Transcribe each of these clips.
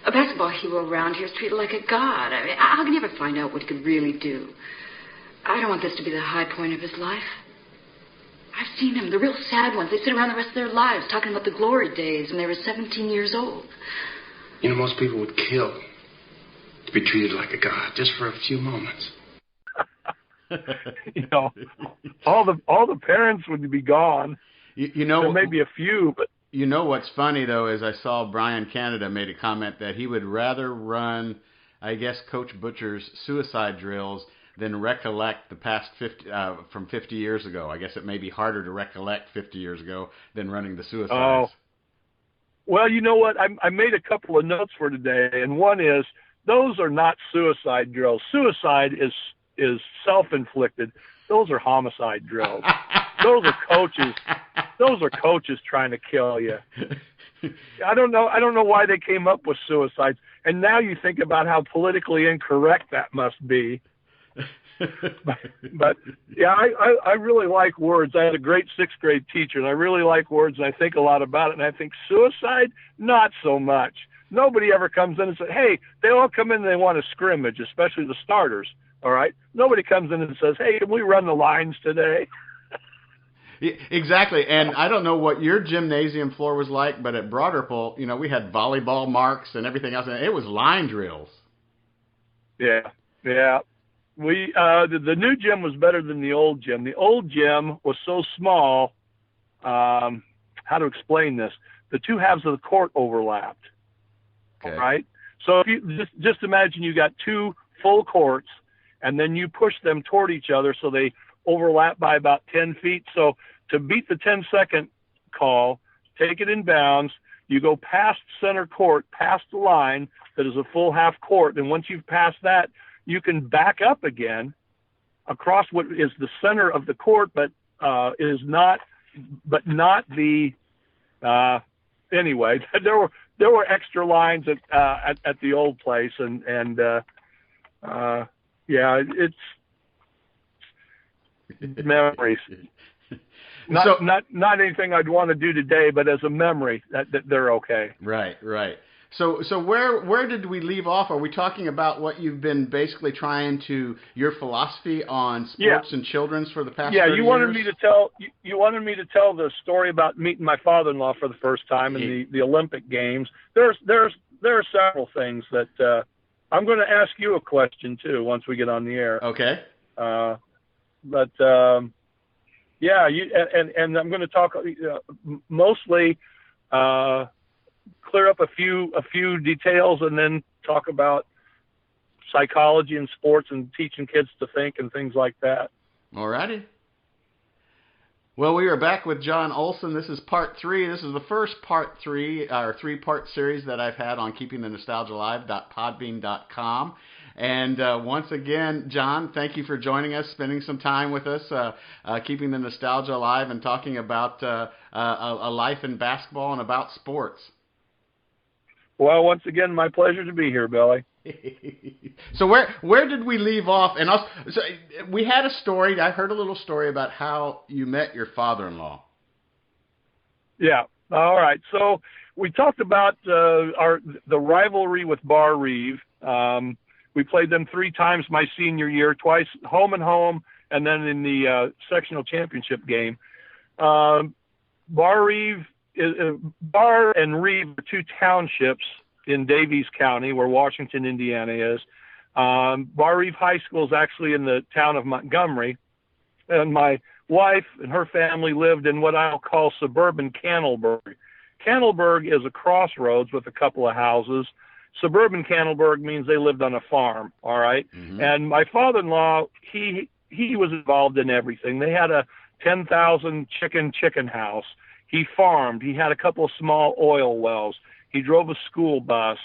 A basketball hero around here is treated like a god. I mean, how can you ever find out what he could really do? I don't want this to be the high point of his life. I've seen them, the real sad ones. They sit around the rest of their lives talking about the glory days when they were 17 years old. You know, most people would kill to be treated like a god just for a few moments. You know, all the parents would be gone. You know, there may be a few, but you know what's funny though is I saw Brian Canada made a comment that he would rather run, I guess, Coach Butcher's suicide drills than recollect the past 50 from 50 years ago. I guess it may be harder to recollect 50 years ago than running the suicides. Oh. Well, you know what? I made a couple of notes for today, and one is those are not suicide drills. Suicide is self-inflicted. Those are homicide drills. Those are coaches. Those are coaches trying to kill you. I don't know why they came up with suicides. And now you think about how politically incorrect that must be. but yeah, I really like words. I had a great sixth grade teacher, and I really like words, and I think a lot about it. And I think suicide, not so much. Nobody ever comes in and says, hey, they all come in and they want a scrimmage, especially the starters. All right. Nobody comes in and says, hey, can we run the lines today? Exactly. And I don't know what your gymnasium floor was like, but at Broderpool, you know, we had volleyball marks and everything else. And it was line drills. Yeah. Yeah. The new gym was better than the old gym. The old gym was so small. How to explain this? The two halves of the court overlapped. Okay. All right. So if you just imagine you got two full courts, and then you push them toward each other so they overlap by about 10 feet. So to beat the 10-second call, take it in bounds, you go past center court, past the line that is a full half court, and once you've passed that, you can back up again across what is the center of the court, but not the anyway. There were extra lines at the old place, and yeah, it's memories. Not anything I'd want to do today, but as a memory, that they're okay. Right. So where did we leave off? Are we talking about what you've been basically your philosophy on sports and children's for the past 30 you wanted years? You wanted me to tell the story about meeting my father-in-law for the first time in the Olympic Games. There are several things that I'm going to ask you a question too once we get on the air. Okay. But yeah, and I'm going to talk mostly clear up a few details, and then talk about psychology and sports and teaching kids to think and things like that. All righty. Well, we are back with John Olsen. This is part 3. This is the first part 3, or 3-part series that I've had on keepingthenostalgialive.podbean.com. And once again, John, thank you for joining us, spending some time with us, keeping the nostalgia alive and talking about a life in basketball and about sports. Well, once again, my pleasure to be here, Billy. So where did we leave off? And also, so we had a story. I heard a little story about how you met your father-in-law. Yeah. All right. So we talked about the rivalry with Bar Reeve. We played them 3 times my senior year, twice home and home, and then in the sectional championship game. Bar and Reeve are 2 townships in Davies County, where Washington, Indiana is. Bar Reeve High School is actually in the town of Montgomery, and my wife and her family lived in what I'll call suburban Cannelberg. Cannelberg is a crossroads with a couple of houses. Suburban Cannelberg means they lived on a farm, all right? Mm-hmm. And my father-in-law, he was involved in everything. They had a 10,000 chicken house. He farmed. He had a couple of small oil wells. He drove a school bus.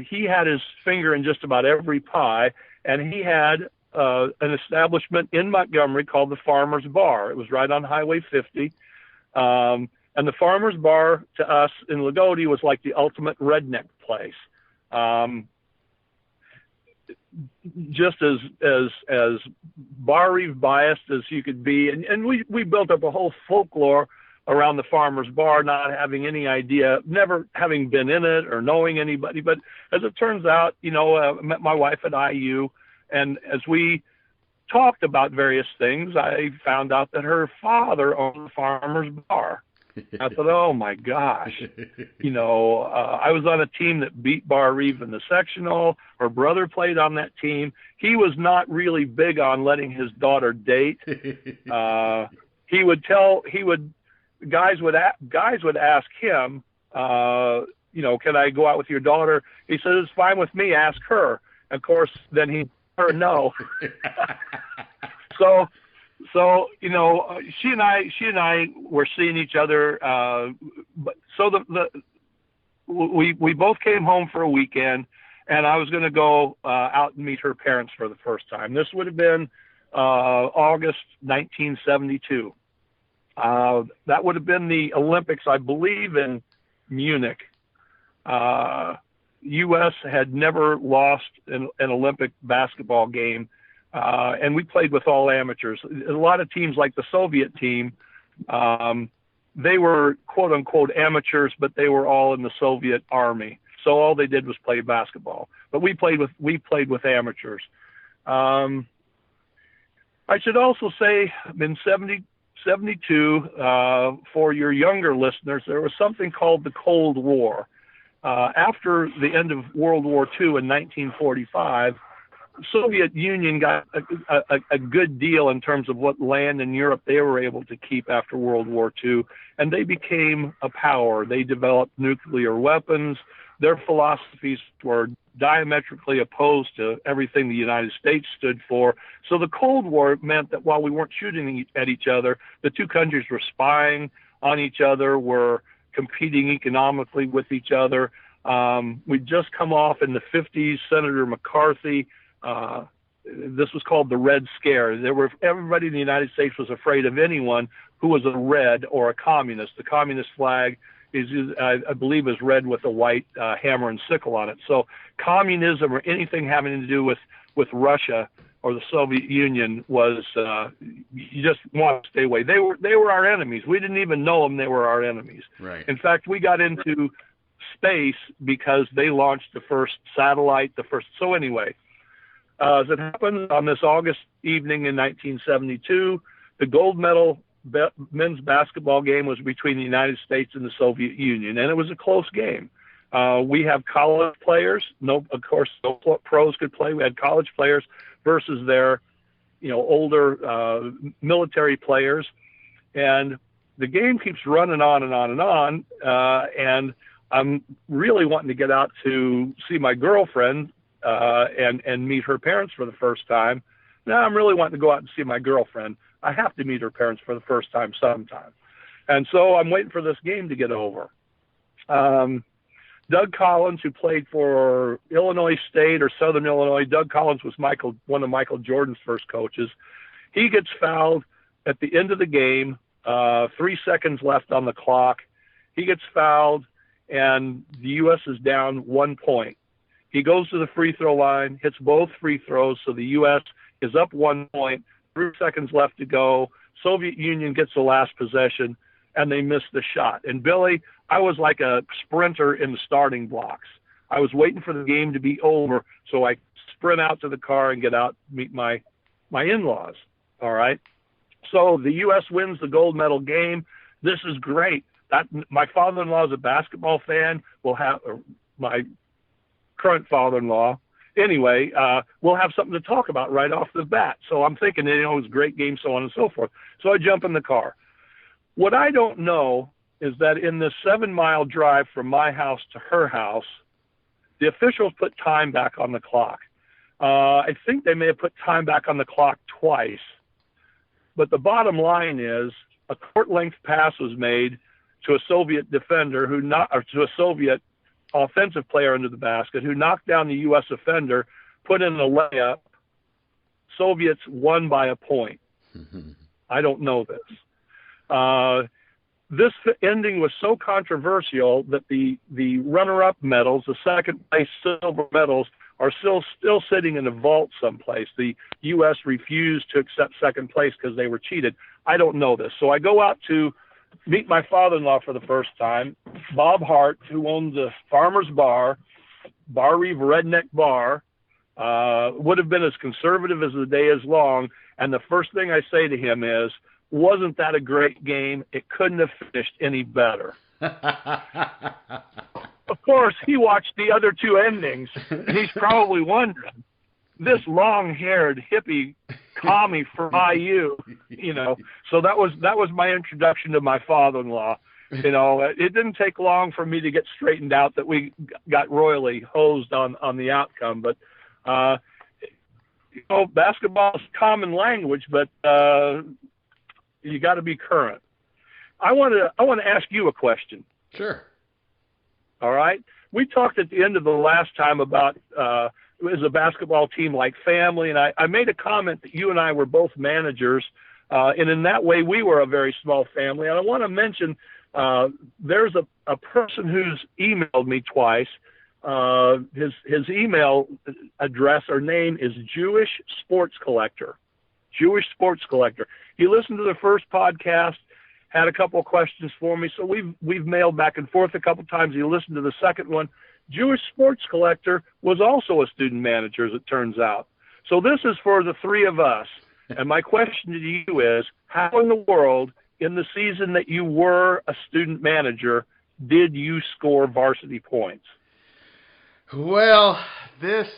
He had his finger in just about every pie, and he had an establishment in Montgomery called the Farmer's Bar. It was right on Highway 50. And the Farmer's Bar to us in Loogootee was like the ultimate redneck place. Just as Bar Reeve biased as you could be. And we built up a whole folklore around the Farmer's Bar, not having any idea, never having been in it or knowing anybody. But as it turns out, met my wife at IU, and as we talked about various things, I found out that her father owned the Farmer's Bar. I thought, oh my gosh, I was on a team that beat Bar Reeve in the sectional. Her brother played on that team. He was not really big on letting his daughter date. Guys would ask him, can I go out with your daughter? He said, it's fine with me. Ask her. Of course, then he'd her no. So she and I were seeing each other. We both came home for a weekend, and I was going to go out and meet her parents for the first time. This would have been August 1972. That would have been the Olympics, I believe, in Munich. U.S. had never lost an Olympic basketball game. And we played with all amateurs. A lot of teams like the Soviet team, they were quote unquote amateurs, but they were all in the Soviet army. So all they did was play basketball. But we played with amateurs. I should also say in 72, for your younger listeners, there was something called the Cold War. After the end of World War II in 1945, Soviet Union got a good deal in terms of what land in Europe they were able to keep after World War II, and they became a power. They developed nuclear weapons. Their philosophies were diametrically opposed to everything the United States stood for. So the Cold War meant that while we weren't shooting at each other, the two countries were spying on each other, were competing economically with each other. We'd just come off in the 50s, Senator McCarthy. This was called the Red Scare. Everybody in the United States was afraid of anyone who was a red or a communist. The communist flag is, I believe, is red with a white hammer and sickle on it. So communism or anything having to do with Russia or the Soviet Union was you just want to stay away. They were our enemies. We didn't even know them. They were our enemies. Right. In fact, we got into space because they launched the first satellite. So anyway. As it happened, on this August evening in 1972, the gold medal men's basketball game was between the United States and the Soviet Union, and it was a close game. We have college players. Of course, no pros could play. We had college players versus their, older military players, and the game keeps running on and on and on. And I'm really wanting to get out to see my girlfriend. And meet her parents for the first time. Now I'm really wanting to go out and see my girlfriend. I have to meet her parents for the first time sometime. And so I'm waiting for this game to get over. Doug Collins, who played for Illinois State or Southern Illinois, Doug Collins was one of Michael Jordan's first coaches. He gets fouled at the end of the game, 3 seconds left on the clock. He gets fouled, and the U.S. is down 1 point. He goes to the free throw line, hits both free throws, so the U.S. is up 1 point, 3 seconds left to go. Soviet Union gets the last possession, and they miss the shot. And Billy, I was like a sprinter in the starting blocks. I was waiting for the game to be over so I sprint out to the car and get out and meet my in-laws. All right? So the U.S. wins the gold medal game. This is great. My father-in-law is a basketball fan. My current father-in-law. Anyway, we'll have something to talk about right off the bat. So I'm thinking, it was a great game, so on and so forth. So I jump in the car. What I don't know is that in this 7-mile drive from my house to her house, the officials put time back on the clock. I think they may have put time back on the clock twice. But the bottom line is a court-length pass was made to a Soviet defender to a Soviet offensive player into the basket who knocked down the U.S. offender, put in a layup. Soviets won by a point. I don't know this. This ending was so controversial that the runner-up medals, the second-place silver medals, are still sitting in a vault someplace. The U.S. refused to accept second place because they were cheated. I don't know this. So I go out to meet my father-in-law for the first time, Bob Hart, who owned the Farmer's Bar, Bar Reeve Redneck Bar, would have been as conservative as the day is long. And the first thing I say to him is, wasn't that a great game? It couldn't have finished any better. Of course, he watched the other two endings, and he's probably wondering, this long-haired hippie commie from IU, So that was my introduction to my father-in-law. It didn't take long for me to get straightened out that we got royally hosed on the outcome. But basketball is common language, but you got to be current. I want to ask you a question. Sure. All right. We talked at the end of the last time about is a basketball team like family, and I made a comment that you and I were both managers, and in that way we were a very small family. And I want to mention there's a person who's emailed me twice. His email address or name is Jewish Sports Collector. Jewish Sports Collector. He listened to the first podcast, had a couple of questions for me, so we've mailed back and forth a couple times. He listened to the second one. Jewish Sports Collector was also a student manager, as it turns out. So this is for the three of us. And my question to you is, how in the world, in the season that you were a student manager, did you score varsity points? Well, it's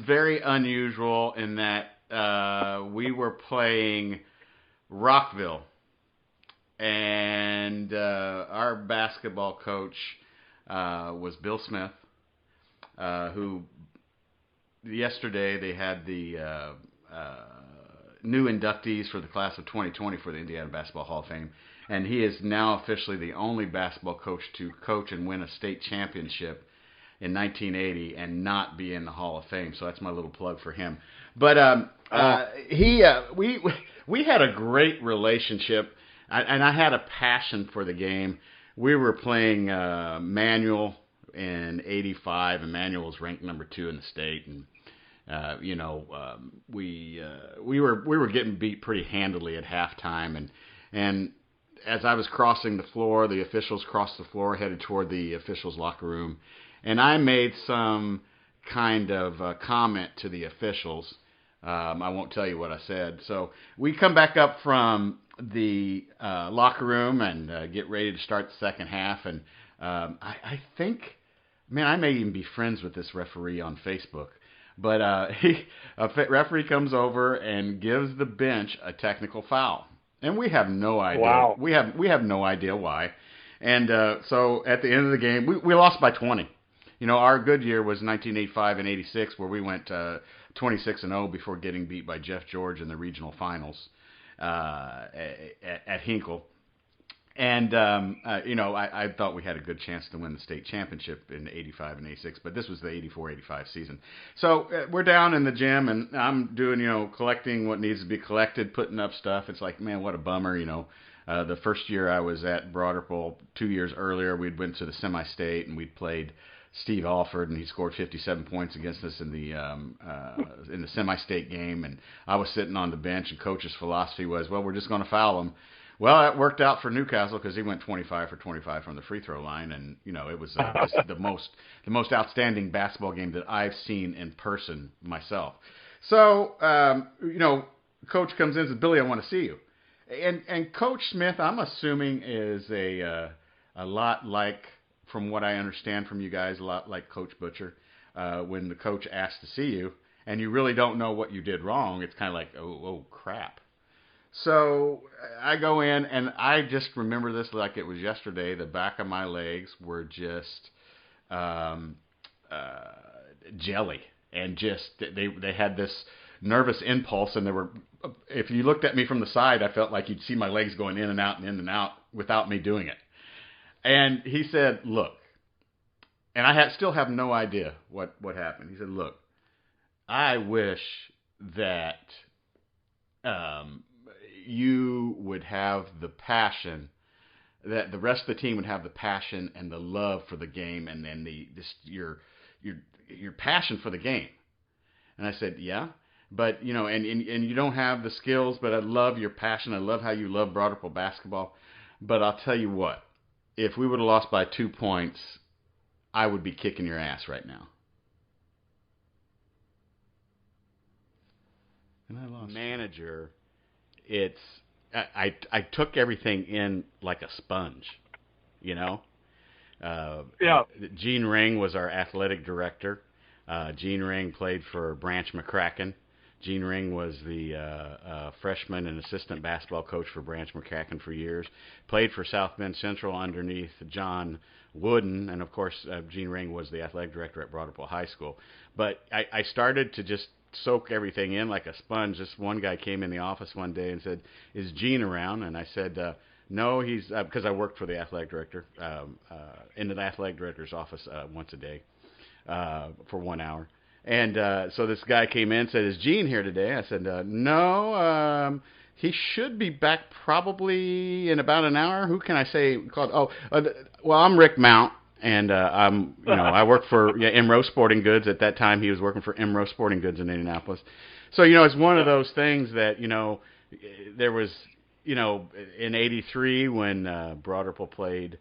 very unusual in that we were playing Rockville, and our basketball coach was Bill Smith, who yesterday they had the new inductees for the class of 2020 for the Indiana Basketball Hall of Fame, and he is now officially the only basketball coach to coach and win a state championship in 1980 and not be in the Hall of Fame. So that's my little plug for him. But we had a great relationship, and I had a passion for the game. We were playing Manual in '85, and Manual was ranked number 2 in the state, and we were getting beat pretty handily at halftime, and as I was crossing the floor, the officials crossed the floor, headed toward the officials' locker room, and I made some kind of comment to the officials. I won't tell you what I said. So we come back up from the locker room and get ready to start the second half, and I think, man, I may even be friends with this referee on Facebook. But a referee comes over and gives the bench a technical foul, and we have no idea. Wow. We have no idea why. And so at the end of the game, we lost by 20. Our good year was 1985 and 86, where we went 26-0 before getting beat by Jeff George in the regional finals at Hinkle. And, I thought we had a good chance to win the state championship in 85 and 86, but this was the 84-85 season. So we're down in the gym, and I'm doing, collecting what needs to be collected, putting up stuff. It's like, man, what a bummer, The first year I was at Broderpool, 2 years earlier, we'd went to the semi-state, and we'd played Steve Alford, and he scored 57 points against us in the semi-state game, and I was sitting on the bench, and coach's philosophy was, well, we're just going to foul him. Well, that worked out for Newcastle because he went 25 for 25 from the free throw line, and it was the most outstanding basketball game that I've seen in person myself. So Coach comes in and says, Billy, I want to see you, and Coach Smith, I'm assuming, is a lot like, from what I understand from you guys, a lot like Coach Butcher. When the coach asks to see you, and you really don't know what you did wrong, it's kind of like, oh crap. So I go in, and I just remember this like it was yesterday. The back of my legs were just jelly, and just they had this nervous impulse, and if you looked at me from the side, I felt like you'd see my legs going in and out and in and out without me doing it. And he said, look, and I still have no idea what happened. He said, look, I wish that you would have the passion, that the rest of the team would have the passion and the love for the game, and then your passion for the game. And I said, yeah. But, you know, and you don't have the skills, but I love your passion. I love how you love Broad Ripple basketball. But I'll tell you what, if we would have lost by 2 points, I would be kicking your ass right now. And I lost. Manager, I took everything in like a sponge, you know? Yeah. Gene Ring was our athletic director. Gene Ring played for Branch McCracken. Gene Ring was the freshman and assistant basketball coach for Branch McCracken for years. Played for South Bend Central underneath John Wooden, and of course Gene Ring was the athletic director at Broad Ripple High School. But I started to just soak everything in like a sponge. This one guy came in the office one day and said, "Is Gene around?" And I said, "No, he's," because I worked for the athletic director in the athletic director's office once a day for 1 hour. And so this guy came in and said, "Is Gene here today?" I said, "No, he should be back probably in about an hour." Who can I say called? Well, I'm Rick Mount, and I work for MRO Sporting Goods. At that time, he was working for MRO Sporting Goods in Indianapolis. So, it's one of those things that, there was, in '83 when Broad Ripple played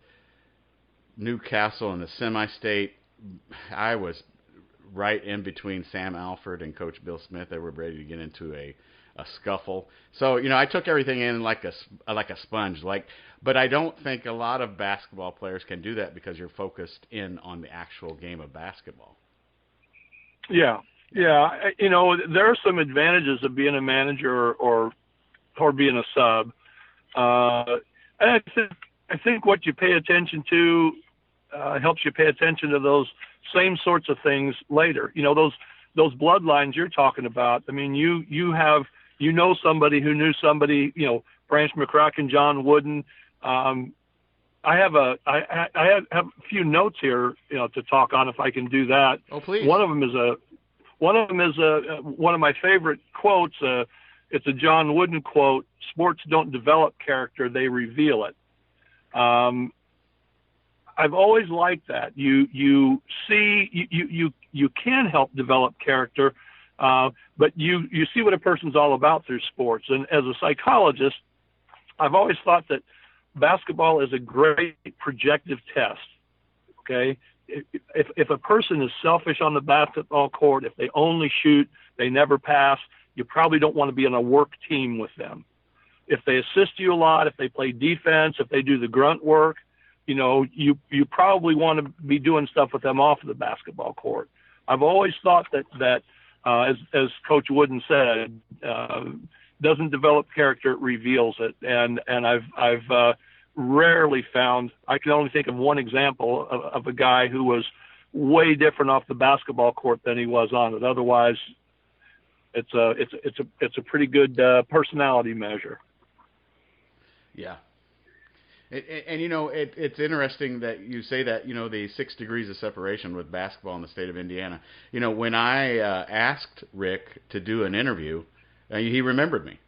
Newcastle in the semi-state, I was right in between Sam Alford and Coach Bill Smith. They were ready to get into a scuffle. So, I took everything in like a sponge. But I don't think a lot of basketball players can do that because you're focused in on the actual game of basketball. Yeah. There are some advantages of being a manager or being a sub. And I think what you pay attention to helps you pay attention to those same sorts of things later. Those bloodlines you're talking about. I mean, you have somebody who knew somebody. Branch McCracken, John Wooden. I have a few notes here, to talk on if I can do that. Oh, please. One of them is one of my favorite quotes. It's a John Wooden quote: "Sports don't develop character; they reveal it." I've always liked that. You can help develop character, but you see what a person's all about through sports. And as a psychologist, I've always thought that basketball is a great projective test. Okay, if a person is selfish on the basketball court, if they only shoot, they never pass, you probably don't want to be on a work team with them. If they assist you a lot, if they play defense, if they do the grunt work, you probably want to be doing stuff with them off of the basketball court. I've always thought that as Coach Wooden said, doesn't develop character, it reveals it. And I've rarely found, I can only think of one example of a guy who was way different off the basketball court than he was on it. Otherwise, it's a pretty good personality measure. Yeah. And it's interesting that you say that, the 6 degrees of separation with basketball in the state of Indiana. When I asked Rick to do an interview, he remembered me.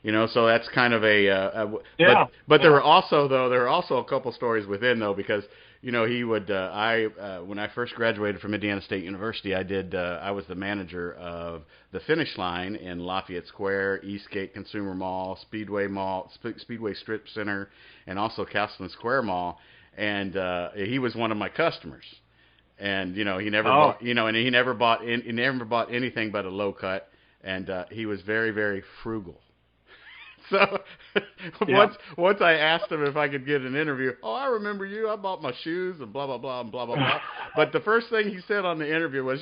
So that's kind of yeah. But there were also a couple stories within, though, because he would when I first graduated from Indiana State University, I was the manager of the Finish Line in Lafayette Square, Eastgate Consumer Mall, Speedway Strip Center, and also Castleton Square Mall, and he was one of my customers. And he never bought, and he never bought anything but a low cut, and he was very, very frugal. So once I asked him if I could get an interview, I remember you. I bought my shoes and blah blah blah and blah blah blah. But the first thing he said on the interview was,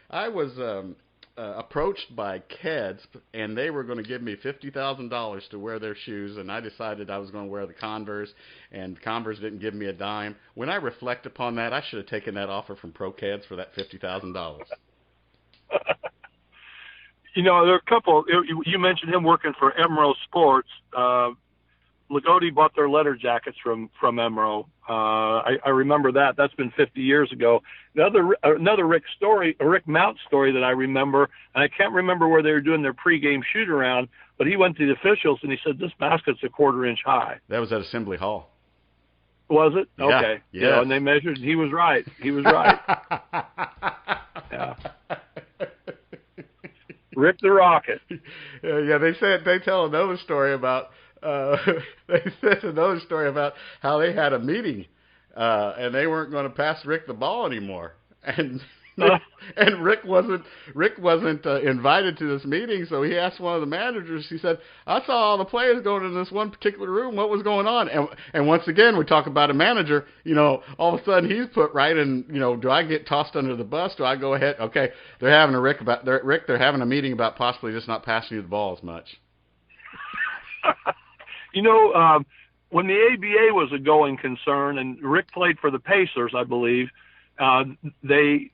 I was approached by Keds, and they were going to give me $50,000 to wear their shoes, and I decided I was going to wear the Converse, and Converse didn't give me a dime. When I reflect upon that, I should have taken that offer from Pro Keds for that $50,000. There are a couple. You mentioned him working for MRO Sports. Loogootee bought their letter jackets from MRO. I remember that. That's been 50 years ago. Another Rick Mount story that I remember, and I can't remember where they were doing their pregame shoot around, but he went to the officials and he said, "This basket's a 1/4 inch high." That was at Assembly Hall. Was it? Yeah, okay. yes. And they measured. He was right. Yeah. Rick the Rocket. Yeah, they tell another story about how they had a meeting and they weren't going to pass Rick the ball anymore, and Rick wasn't invited to this meeting, so he asked one of the managers. He said, "I saw all the players going in this one particular room. What was going on?" And once again, we talk about a manager. All of a sudden he's put right in. Do I get tossed under the bus? Do I go ahead? Okay, they're having they're having a meeting about possibly just not passing you the ball as much. When the ABA was a going concern, and Rick played for the Pacers, I believe, the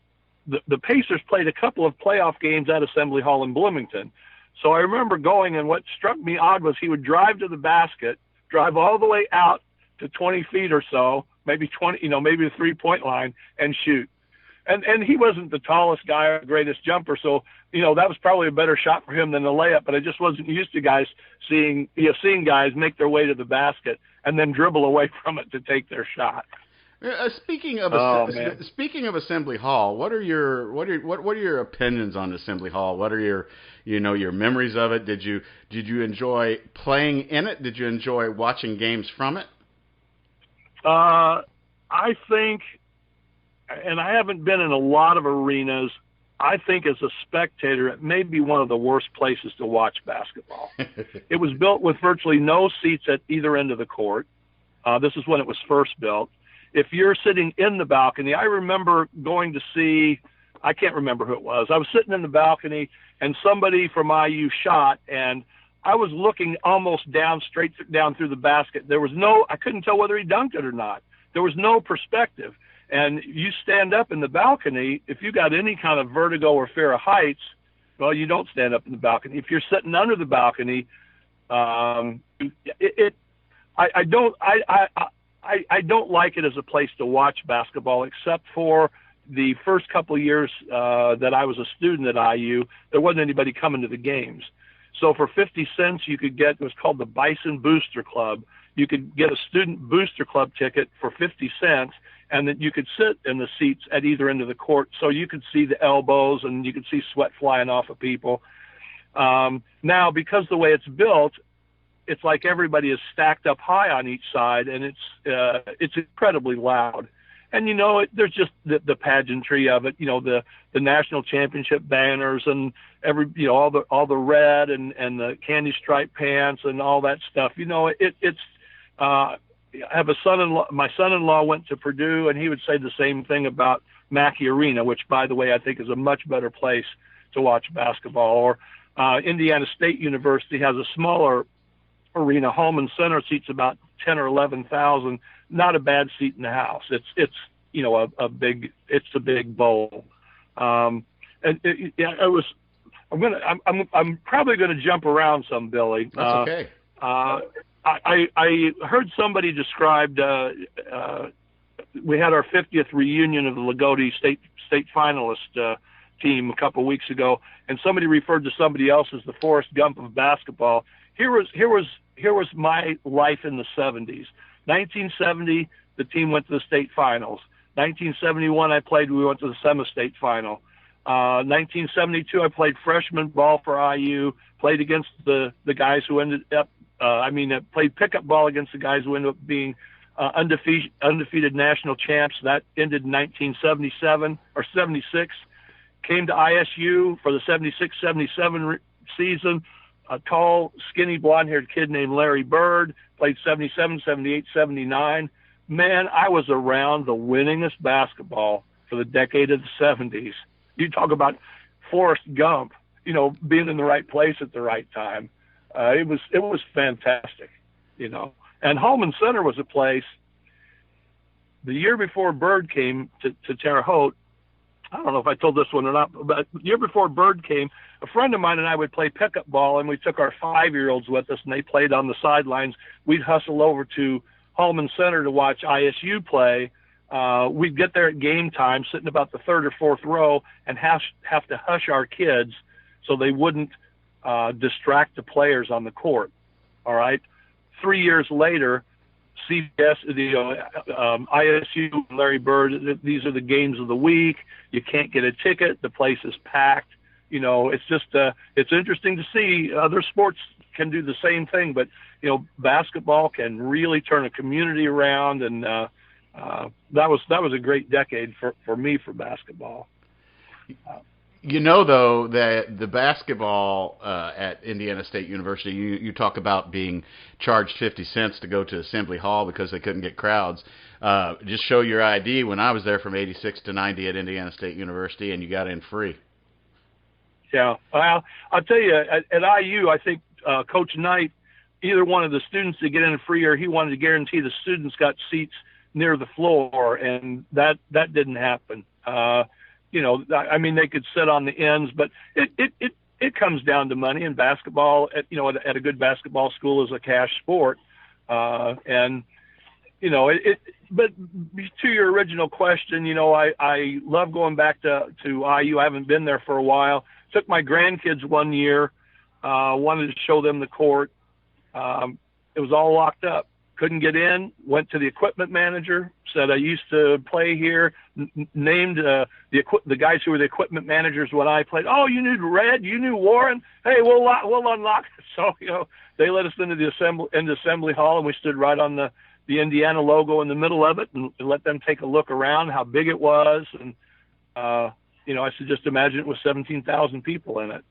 Pacers played a couple of playoff games at Assembly Hall in Bloomington. So I remember going, and what struck me odd was he would drive to the basket, drive all the way out to 20 feet or so, maybe 20, maybe the 3-point line, and shoot. And he wasn't the tallest guy or the greatest jumper, so that was probably a better shot for him than the layup. But I just wasn't used to guys seeing guys make their way to the basket and then dribble away from it to take their shot. Speaking of Assembly Hall, what are your opinions on Assembly Hall? What are your memories of it? Did you enjoy playing in it? Did you enjoy watching games from it? I think, and I haven't been in a lot of arenas, I think as a spectator, it may be one of the worst places to watch basketball. It was built with virtually no seats at either end of the court. This is when it was first built. If you're sitting in the balcony, I remember going to see, I can't remember who it was. I was sitting in the balcony and somebody from IU shot, and I was looking almost straight down through the basket. I couldn't tell whether he dunked it or not. There was no perspective. And you stand up in the balcony, if you got any kind of vertigo or fear of heights, well, you don't stand up in the balcony. If you're sitting under the balcony, I don't like it as a place to watch basketball, except for the first couple of years that I was a student at IU. There wasn't anybody coming to the games. So for 50 cents, you could get, it was called the Bison Booster Club. You could get a student booster club ticket for 50 cents, and then you could sit in the seats at either end of the court, so you could see the elbows and you could see sweat flying off of people. Now, because the way it's built, it's like everybody is stacked up high on each side, and it's incredibly loud. And there's just the pageantry of it. The national championship banners and all the red and the candy stripe pants and all that stuff. I have a son-in-law. My son-in-law went to Purdue, and he would say the same thing about Mackey Arena, which, by the way, I think is a much better place to watch basketball. Or Indiana State University has a smaller arena. Holman Center seats about 10 or 11,000. Not a bad seat in the house. It's a big bowl. I'm probably gonna jump around some, Billy. That's okay. I heard somebody described. We had our 50th reunion of the Loogootee state finalist team a couple weeks ago, and somebody referred to somebody else as the Forrest Gump of basketball. Here was my life in the 70s. 1970, the team went to the state finals. 1971, we went to the semi-state final. 1972, I played freshman ball for IU, played against the guys who ended up, played pickup ball against the guys who ended up being undefeated national champs. That ended in 1977 or 76. Came to ISU for the 76-77 season. A tall, skinny, blonde-haired kid named Larry Bird, played 77, 78, 79. Man, I was around the winningest basketball for the decade of the 70s. You talk about Forrest Gump, being in the right place at the right time. It was fantastic, And Holman Center was a place. The year before Bird came to Terre Haute, I don't know if I told this one or not, but the year before Bird came, a friend of mine and I would play pickup ball, and we took our 5-year-olds with us, and they played on the sidelines. We'd hustle over to Holman Center to watch ISU play. We'd get there at game time, sitting about the third or fourth row, and have to hush our kids so they wouldn't distract the players on the court. All right. 3 years later, CBS, ISU, Larry Bird, these are the games of the week. You can't get a ticket. The place is packed. It's just it's interesting to see other sports can do the same thing, but basketball can really turn a community around, and that was a great decade for me for basketball. Though, that the basketball at Indiana State University, you talk about being charged 50 cents to go to Assembly Hall because they couldn't get crowds. Just show your ID. When I was there from 86 to 90 at Indiana State University, and you got in free. Yeah, well, I'll tell you, at IU, I think Coach Knight, either one of the students to get in free, or he wanted to guarantee the students got seats near the floor, and that didn't happen. I mean, they could sit on the ends, but it comes down to money. And basketball, at a good basketball school, is a cash sport, and But to your original question, I love going back to IU. I haven't been there for a while. Took my grandkids one year, wanted to show them the court. It was all locked up. Couldn't get in. Went to the equipment manager. Said I used to play here. Named the guys who were the equipment managers when I played. Oh, you knew Red. You knew Warren. Hey, we'll unlock it. So they let us into the assembly hall, and we stood right on the Indiana logo in the middle of it, and let them take a look around how big it was. And I should just imagine it was 17,000 people in it.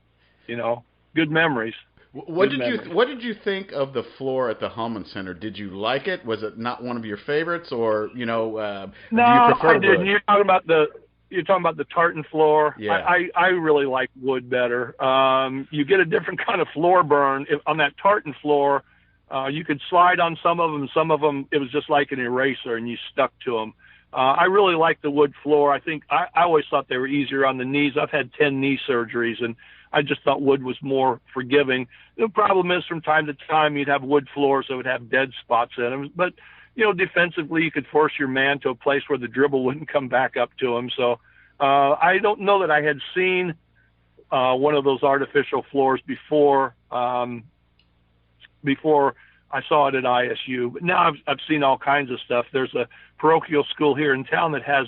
Good memories. What did you think of the floor at the Hellman Center? Did you like it? Was it not one of your favorites, or do you prefer? No, I didn't. You're talking about the tartan floor. Yeah. I really like wood better. You get a different kind of floor burn on that tartan floor. You could slide on some of them. Some of them, it was just like an eraser, and you stuck to them. I really like the wood floor. I think I always thought they were easier on the knees. I've had 10 knee surgeries, and I just thought wood was more forgiving. The problem is, from time to time, you'd have wood floors that would have dead spots in them. But, defensively, you could force your man to a place where the dribble wouldn't come back up to him. So I don't know that I had seen one of those artificial floors before I saw it at ISU. But now I've seen all kinds of stuff. There's a parochial school here in town that has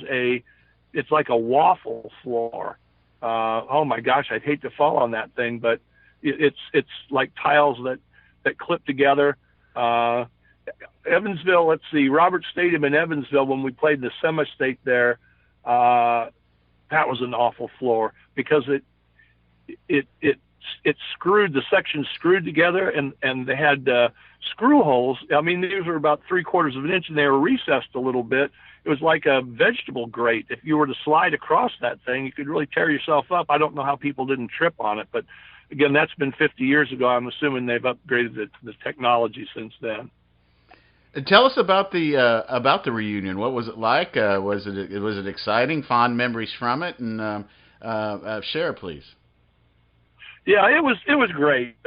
it's like a waffle floor. Oh my gosh, I'd hate to fall on that thing, but it's like tiles that clip together. Evansville, let's see, Roberts Stadium in Evansville, when we played the semi-state there, that was an awful floor because it screwed, the sections screwed together, and they had screw holes. I mean, these were about 3/4 of an inch, and they were recessed a little bit. It was like a vegetable grate. If you were to slide across that thing, you could really tear yourself up. I don't know how people didn't trip on it, but again, that's been 50 years ago. I'm assuming they've upgraded the technology since then. Tell us about the reunion. What was it like? Was it exciting? Fond memories from it, and share, please. Yeah, it was great.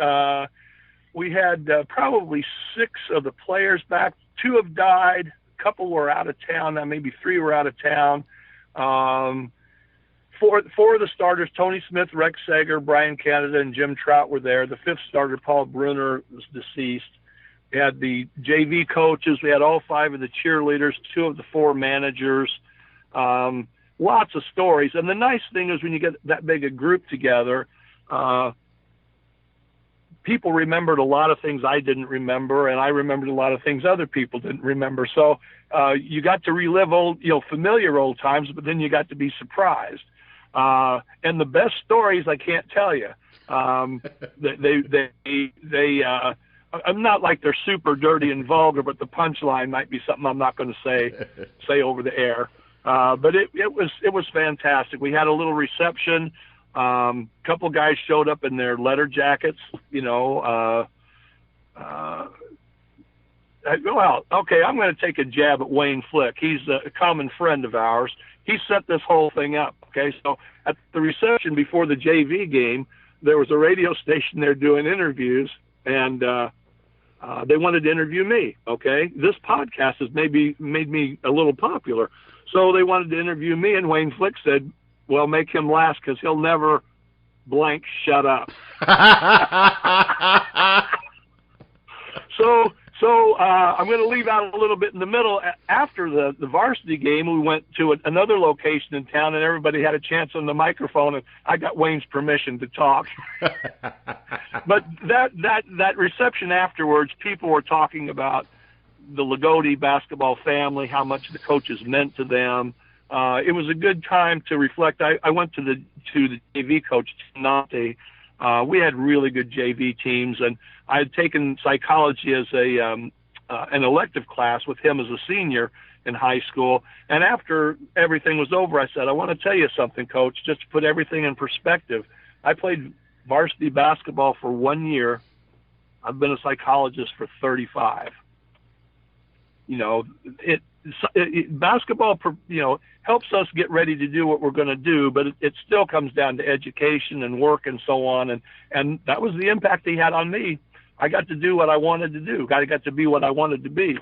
We had probably 6 of the players back. 2 have died. A couple were out of town. Now maybe 3 were out of town. 4 of the starters, Tony Smith, Rex Sager, Brian Canada, and Jim Trout were there. The 5th starter, Paul Bruner, was deceased. We had the JV coaches. We had all 5 of the cheerleaders, 2 of the 4 managers. Lots of stories. And the nice thing is when you get that big a group together, people remembered a lot of things I didn't remember, and I remembered a lot of things other people didn't remember. So you got to relive familiar old times, but then you got to be surprised. And the best stories I can't tell you. I'm not like they're super dirty and vulgar, but the punchline might be something I'm not going to say over the air. But it was fantastic. We had a little reception. Couple guys showed up in their letter jackets, well, okay, I'm going to take a jab at Wayne Flick. He's a common friend of ours. He set this whole thing up. Okay. So at the reception before the JV game, there was a radio station there doing interviews, and, they wanted to interview me. Okay. This podcast has maybe made me a little popular. So they wanted to interview me, and Wayne Flick said, well, make him last because he'll never blank shut up. So I'm going to leave out a little bit in the middle. After the varsity game, we went to another location in town, and everybody had a chance on the microphone, and I got Wayne's permission to talk. But that reception afterwards, people were talking about the Loogootee basketball family, how much the coaches meant to them. It was a good time to reflect. I went to the JV coach, Nante. We had really good JV teams, and I had taken psychology as an elective class with him as a senior in high school. And after everything was over, I said, I want to tell you something, Coach, just to put everything in perspective. I played varsity basketball for 1 year. I've been a psychologist for 35. You know, basketball, you know, helps us get ready to do what we're going to do, but it still comes down to education and work and so on. And that was the impact he had on me. I got to do what I wanted to do. I got to be what I wanted to be.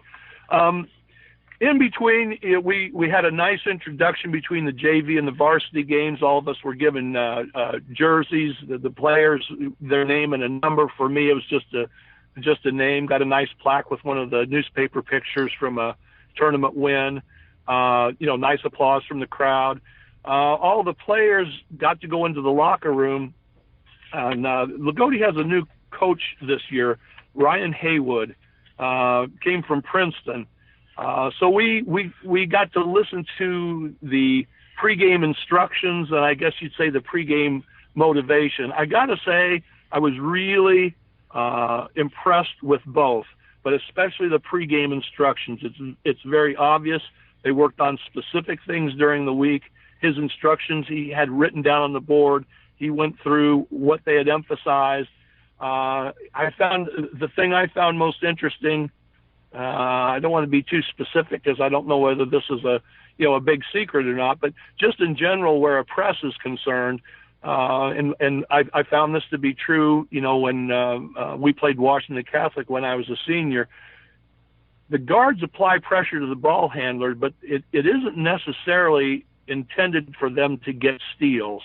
In between, we had a nice introduction between the JV and the varsity games. All of us were given jerseys, the players, their name and a number. For me, it was just a name. Got a nice plaque with one of the newspaper pictures from a tournament win. You know, nice applause from the crowd. All the players got to go into the locker room. And Loogootee has a new coach this year, Ryan Haywood, came from Princeton. So we got to listen to the pregame instructions, and I guess you'd say the pregame motivation. I got to say, I was really impressed with both, but especially the pregame instructions. It's very obvious. They worked on specific things during the week. His instructions he had written down on the board. He went through what they had emphasized. I found the thing I found most interesting. I don't want to be too specific because I don't know whether this is a big secret or not, but just in general, where a press is concerned, and I found this to be true, you know, when we played Washington Catholic when I was a senior. The guards apply pressure to the ball handler, but it isn't necessarily intended for them to get steals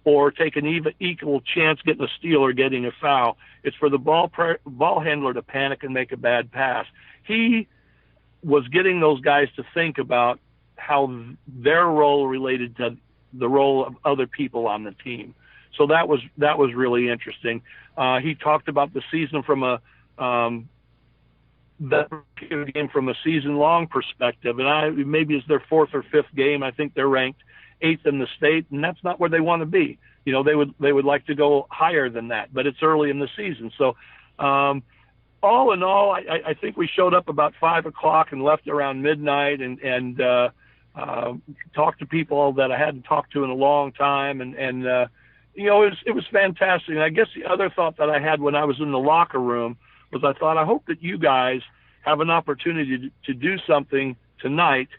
or take an equal chance getting a steal or getting a foul. It's for the ball handler to panic and make a bad pass. He was getting those guys to think about how their role related to the role of other people on the team. So that was really interesting. He talked about the season from a season-long perspective, and maybe it's their fourth or fifth game. I think they're ranked 8th in the state, and that's not where they want to be. You know, they would like to go higher than that, but it's early in the season. So all in all, I think we showed up about 5 o'clock and left around midnight, and talked to people that I hadn't talked to in a long time, and you know, it was fantastic. And I guess the other thought that I had when I was in the locker room was I thought, I hope that you guys have an opportunity to do something tonight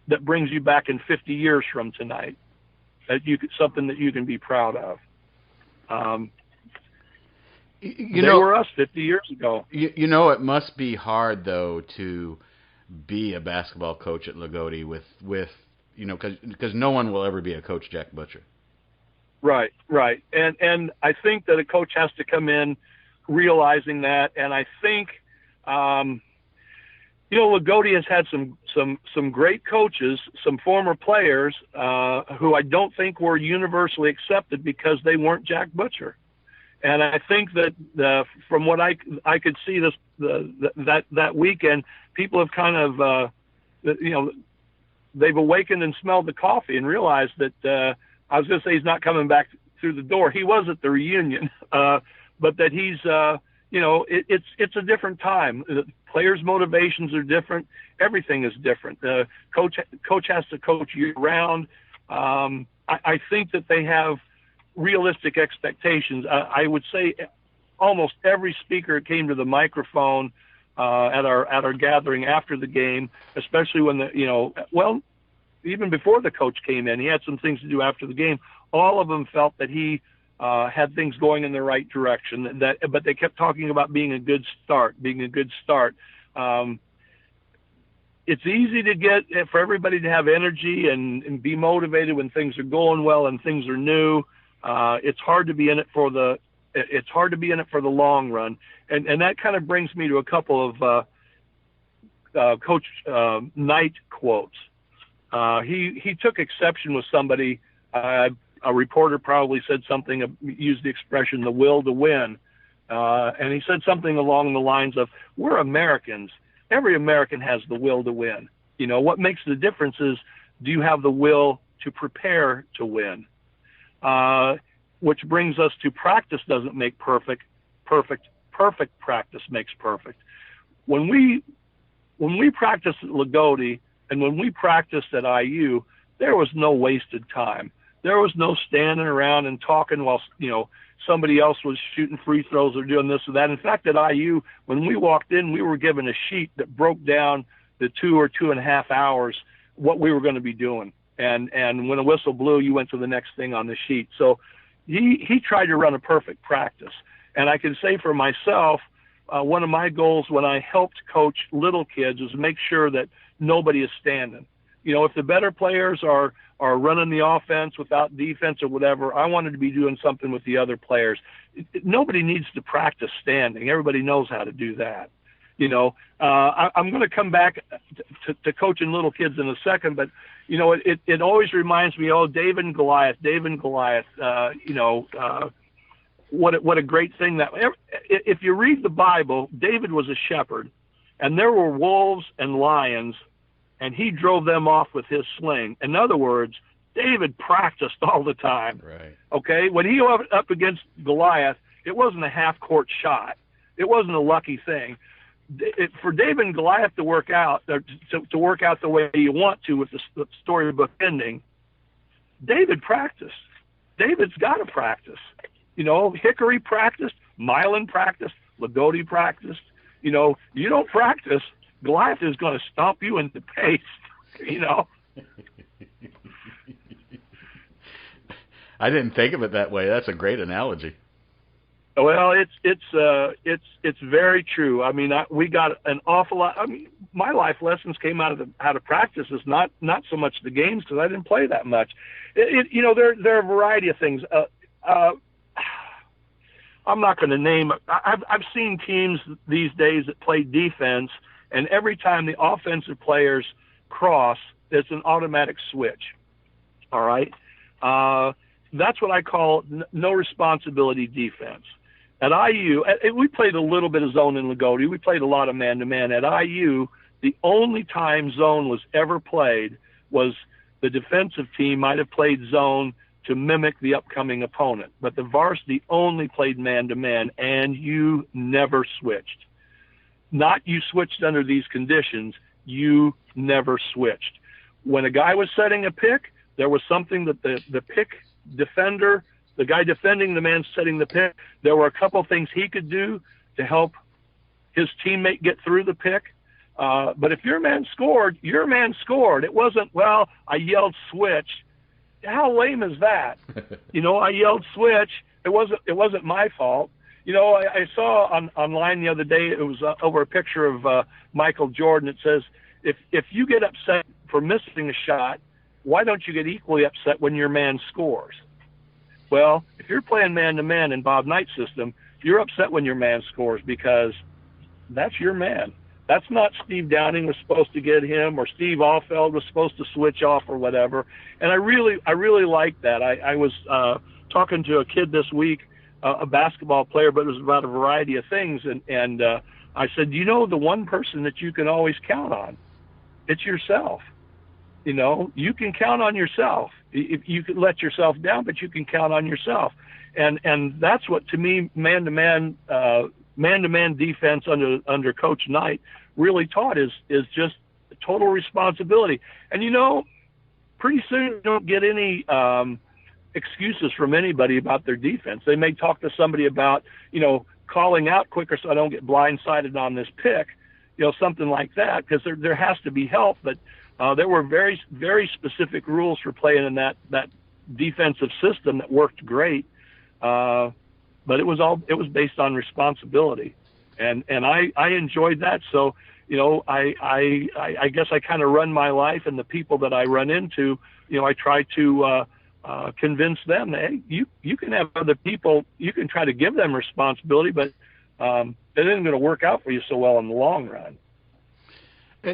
that brings you back in 50 years from tonight, something that you can be proud of. They were us 50 years ago. You know, it must be hard, though, to be a basketball coach at Loogootee with you know, because no one will ever be a Coach Jack Butcher. Right. And I think that a coach has to come in realizing that, and I think you know, Loogootee has had some great coaches, some former players who I don't think were universally accepted because they weren't Jack Butcher. And I think that from what I could see that weekend, people have kind of you know, they've awakened and smelled the coffee and realized that I was going to say he's not coming back through the door. He was at the reunion, but that he's you know, it's a different time. The players' motivations are different. Everything is different. The coach has to coach year round. I think that they have realistic expectations. I would say almost every speaker came to the microphone at our gathering after the game, especially when even before the coach came in, he had some things to do after the game. All of them felt that he had things going in the right direction, but they kept talking about being a good start. It's easy to get for everybody to have energy and be motivated when things are going well and things are new. It's hard to be in it for the It's hard to be in it for the long run. And that kind of brings me to a couple of Coach Knight quotes. He took exception with somebody. A reporter probably said something, used the expression, the will to win. And he said something along the lines of, we're Americans. Every American has the will to win. You know, what makes the difference is, do you have the will to prepare to win? Which brings us to practice doesn't make perfect. Perfect practice makes perfect. When we practiced at Loogootee and when we practiced at IU, there was no wasted time. There was no standing around and talking while, you know, somebody else was shooting free throws or doing this or that. In fact, at IU, when we walked in, we were given a sheet that broke down the 2 or 2.5 hours what we were going to be doing. And when a whistle blew, you went to the next thing on the sheet. So he tried to run a perfect practice. And I can say for myself, one of my goals when I helped coach little kids is make sure that nobody is standing. You know, if the better players are running the offense without defense or whatever, I wanted to be doing something with the other players. Nobody needs to practice standing. Everybody knows how to do that. You know, I'm going to come back to coaching little kids in a second, but, you know, it always reminds me, David and Goliath, you know, what a great thing that, if you read the Bible, David was a shepherd, and there were wolves and lions, and he drove them off with his sling. In other words, David practiced all the time. Right. Okay? When he went up against Goliath, it wasn't a half-court shot. It wasn't a lucky thing. For David and Goliath to work out, to work out the way you want to with the storybook ending, David practiced. David's got to practice. You know, Hickory practiced, Milan practiced, Loogootee practiced. You know, you don't practice, Goliath is going to stomp you into paste, you know. I didn't think of it that way. That's a great analogy. Well, it's very true. I mean, we got an awful lot. I mean, my life lessons came out of practices, not so much the games because I didn't play that much. You know, there are a variety of things. I'm not going to name. I've seen teams these days that play defense, and every time the offensive players cross, it's an automatic switch. All right, that's what I call no responsibility defense. At IU, we played a little bit of zone in Loogootee. We played a lot of man-to-man. At IU, the only time zone was ever played was the defensive team might have played zone to mimic the upcoming opponent. But the varsity only played man-to-man, and you never switched. Not you switched under these conditions. You never switched. When a guy was setting a pick, there was something that the pick defender, the guy defending the man setting the pick, there were a couple things he could do to help his teammate get through the pick. But if your man scored, your man scored. It wasn't, well, I yelled switch. How lame is that? You know, I yelled switch. It wasn't my fault. You know, I saw online the other day, it was over a picture of Michael Jordan. It says, if you get upset for missing a shot, why don't you get equally upset when your man scores? Well, if you're playing man-to-man in Bob Knight's system, you're upset when your man scores because that's your man. That's not Steve Downing was supposed to get him, or Steve Alfeld was supposed to switch off or whatever. And I really like that. I was talking to a kid this week, a basketball player, but it was about a variety of things. And I said, you know, the one person that you can always count on, it's yourself. You know, you can count on yourself. If you can let yourself down, but you can count on yourself. And that's what, to me, man-to-man defense under Coach Knight really taught is just total responsibility. And, you know, pretty soon you don't get any excuses from anybody about their defense. They may talk to somebody about, you know, calling out quicker so I don't get blindsided on this pick, you know, something like that, because there has to be help. But there were very, very specific rules for playing in that defensive system that worked great. But it was based on responsibility, and I enjoyed that. So, you know, I guess I kind of run my life, and the people that I run into, you know, I try to convince them that, hey, you can have other people, you can try to give them responsibility, but it isn't going to work out for you so well in the long run.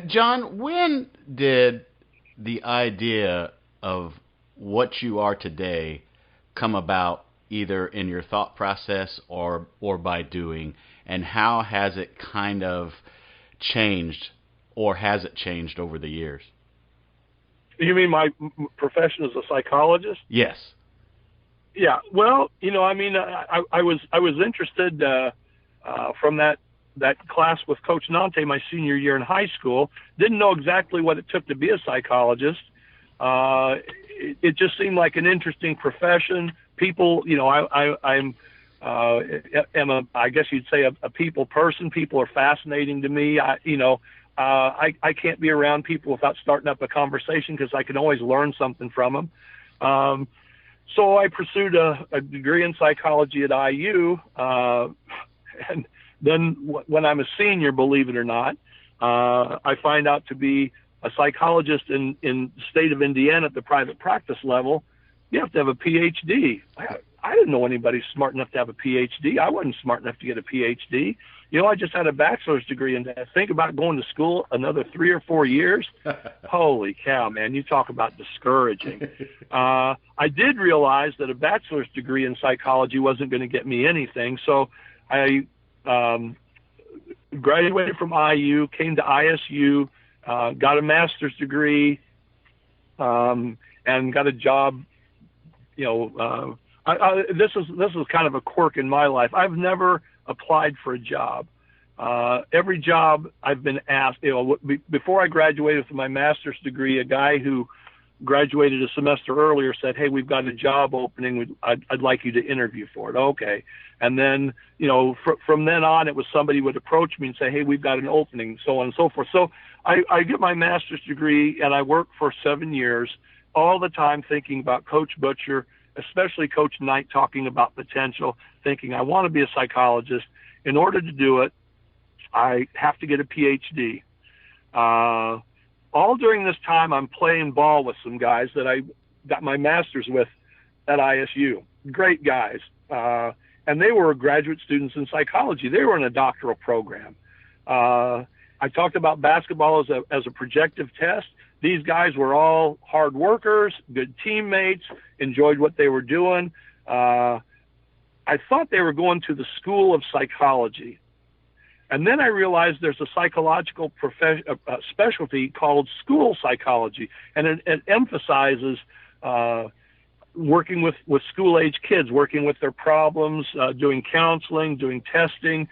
John, when did the idea of what you are today come about, either in your thought process or by doing, and how has it kind of changed, or has it changed over the years? You mean my profession as a psychologist? Yes. Yeah. Well, I mean, I was interested from that class with Coach Nante my senior year in high school. Didn't know exactly what it took to be a psychologist. It just seemed like an interesting profession. People, I'm I guess you'd say a people person. People are fascinating to me. I can't be around people without starting up a conversation because I can always learn something from them. So I pursued a degree in psychology at IU, and then when I'm a senior, believe it or not, I find out to be a psychologist in the state of Indiana at the private practice level. You have to have a PhD. I didn't know anybody smart enough to have a PhD. I wasn't smart enough to get a PhD. I just had a bachelor's degree, and to think about going to school another 3 or 4 years, holy cow, man, you talk about discouraging. I did realize that a bachelor's degree in psychology wasn't going to get me anything, so I graduated from IU, came to ISU, got a master's degree, and got a job. This is kind of a quirk in my life. I've never applied for a job. Every job I've been asked, before I graduated with my master's degree, a guy who graduated a semester earlier said, "Hey, we've got a job opening. I'd like you to interview for it." Okay. And then, from then on, it was somebody would approach me and say, "Hey, we've got an opening," so on and so forth. So I get my master's degree, and I worked for 7 years, all the time thinking about Coach Butcher, especially Coach Knight, talking about potential, thinking I want to be a psychologist. In order to do it, I have to get a PhD. All during this time, I'm playing ball with some guys that I got my master's with at ISU. Great guys. And they were graduate students in psychology. They were in a doctoral program. I talked about basketball as a projective test. These guys were all hard workers, good teammates, enjoyed what they were doing. I thought they were going to the school of psychology. And then I realized there's a psychological specialty called school psychology, and it emphasizes working with school-age kids, working with their problems, doing counseling, doing testing.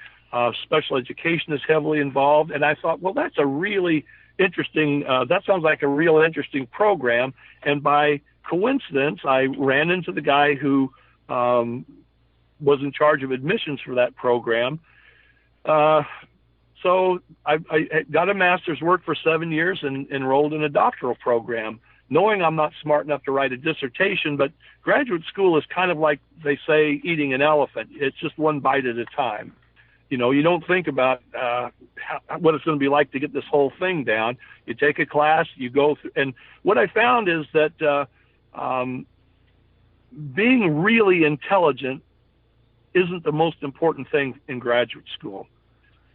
Special education is heavily involved. And I thought, well, that's a really interesting, that sounds like a real interesting program. And by coincidence, I ran into the guy who was in charge of admissions for that program. So I got a master's, worked for 7 years, and enrolled in a doctoral program, knowing I'm not smart enough to write a dissertation. But graduate school is kind of like, they say, eating an elephant. It's just one bite at a time. You don't think about what it's going to be like to get this whole thing down. You take a class, you go through. And what I found is that being really intelligent isn't the most important thing in graduate school.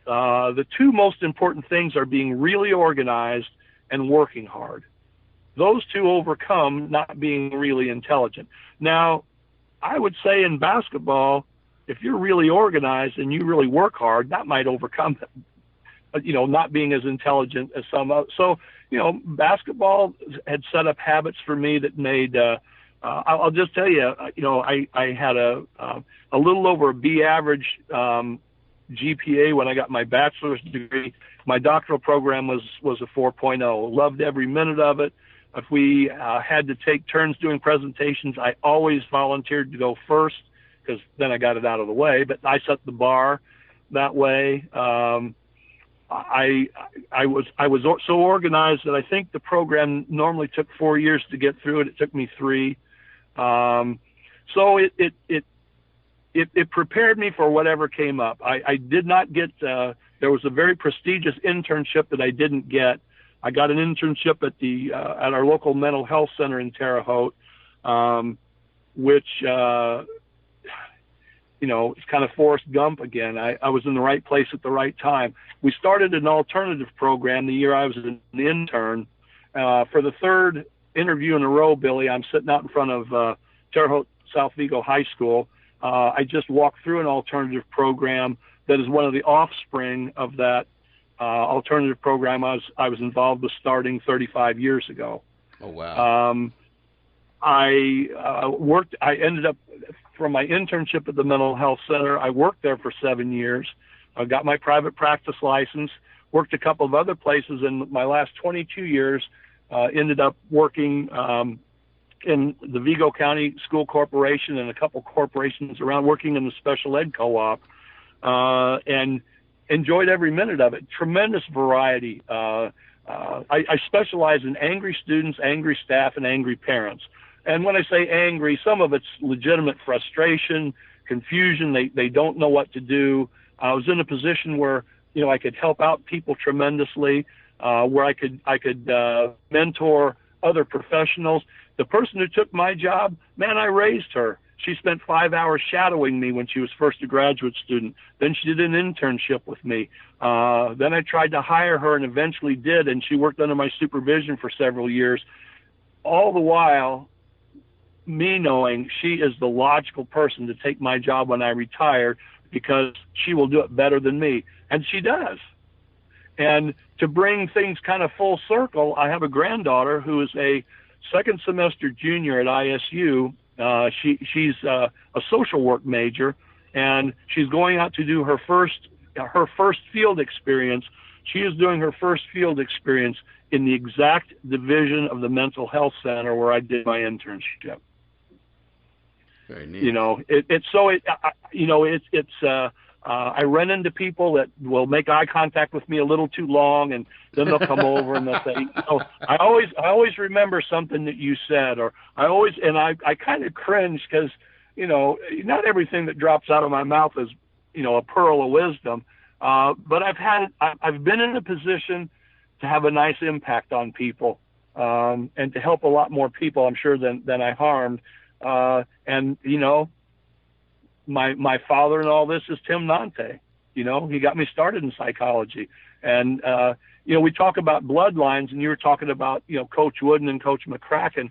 The two most important things are being really organized and working hard. Those two overcome not being really intelligent. Now, I would say in basketball, if you're really organized and you really work hard, that might overcome, not being as intelligent as some others. So, basketball had set up habits for me that made, I'll just tell you, I had a little over a B average GPA when I got my bachelor's degree. My doctoral program was a 4.0. Loved every minute of it. If we had to take turns doing presentations, I always volunteered to go first, because then I got it out of the way. But I set the bar that way. I was so organized that I think the program normally took 4 years to get through it. It took me 3. So it prepared me for whatever came up. I did not get. There was a very prestigious internship that I didn't get. I got an internship at our local mental health center in Terre Haute. which, it's kind of Forrest Gump again. I was in the right place at the right time. We started an alternative program the year I was an intern. For the third interview in a row, Billy, I'm sitting out in front of Terre Haute South Vigo High School. I just walked through an alternative program that is one of the offspring of that alternative program I was involved with starting 35 years ago. Oh, wow. I ended up, from my internship at the mental health center, I worked there for 7 years. I got my private practice license, worked a couple of other places, and my last 22 years ended up working in the Vigo County School Corporation and a couple corporations around, working in the special ed co-op, and enjoyed every minute of it. Tremendous variety. I specialize in angry students, angry staff, and angry parents. And when I say angry, some of it's legitimate frustration, confusion. They don't know what to do. I was in a position where, I could help out people tremendously, where I could mentor other professionals. The person who took my job, man, I raised her. She spent 5 hours shadowing me when she was first a graduate student. Then she did an internship with me. Then I tried to hire her and eventually did, and she worked under my supervision for several years. All the while, me knowing she is the logical person to take my job when I retire because she will do it better than me. And she does. And to bring things kind of full circle, I have a granddaughter who is a second semester junior at ISU. She's a social work major, and she's going out to do her first field experience. She is doing her first field experience in the exact division of the mental health center where I did my internship. Very neat. I run into people that will make eye contact with me a little too long, and then they'll come over and they'll say, I always remember something that you said, or I kind of cringe because, not everything that drops out of my mouth is, a pearl of wisdom. But I've been in a position to have a nice impact on people, and to help a lot more people, I'm sure, than I harmed. My father in all this is Tim Nante. He got me started in psychology. And, we talk about bloodlines, and you were talking about, Coach Wooden and Coach McCracken.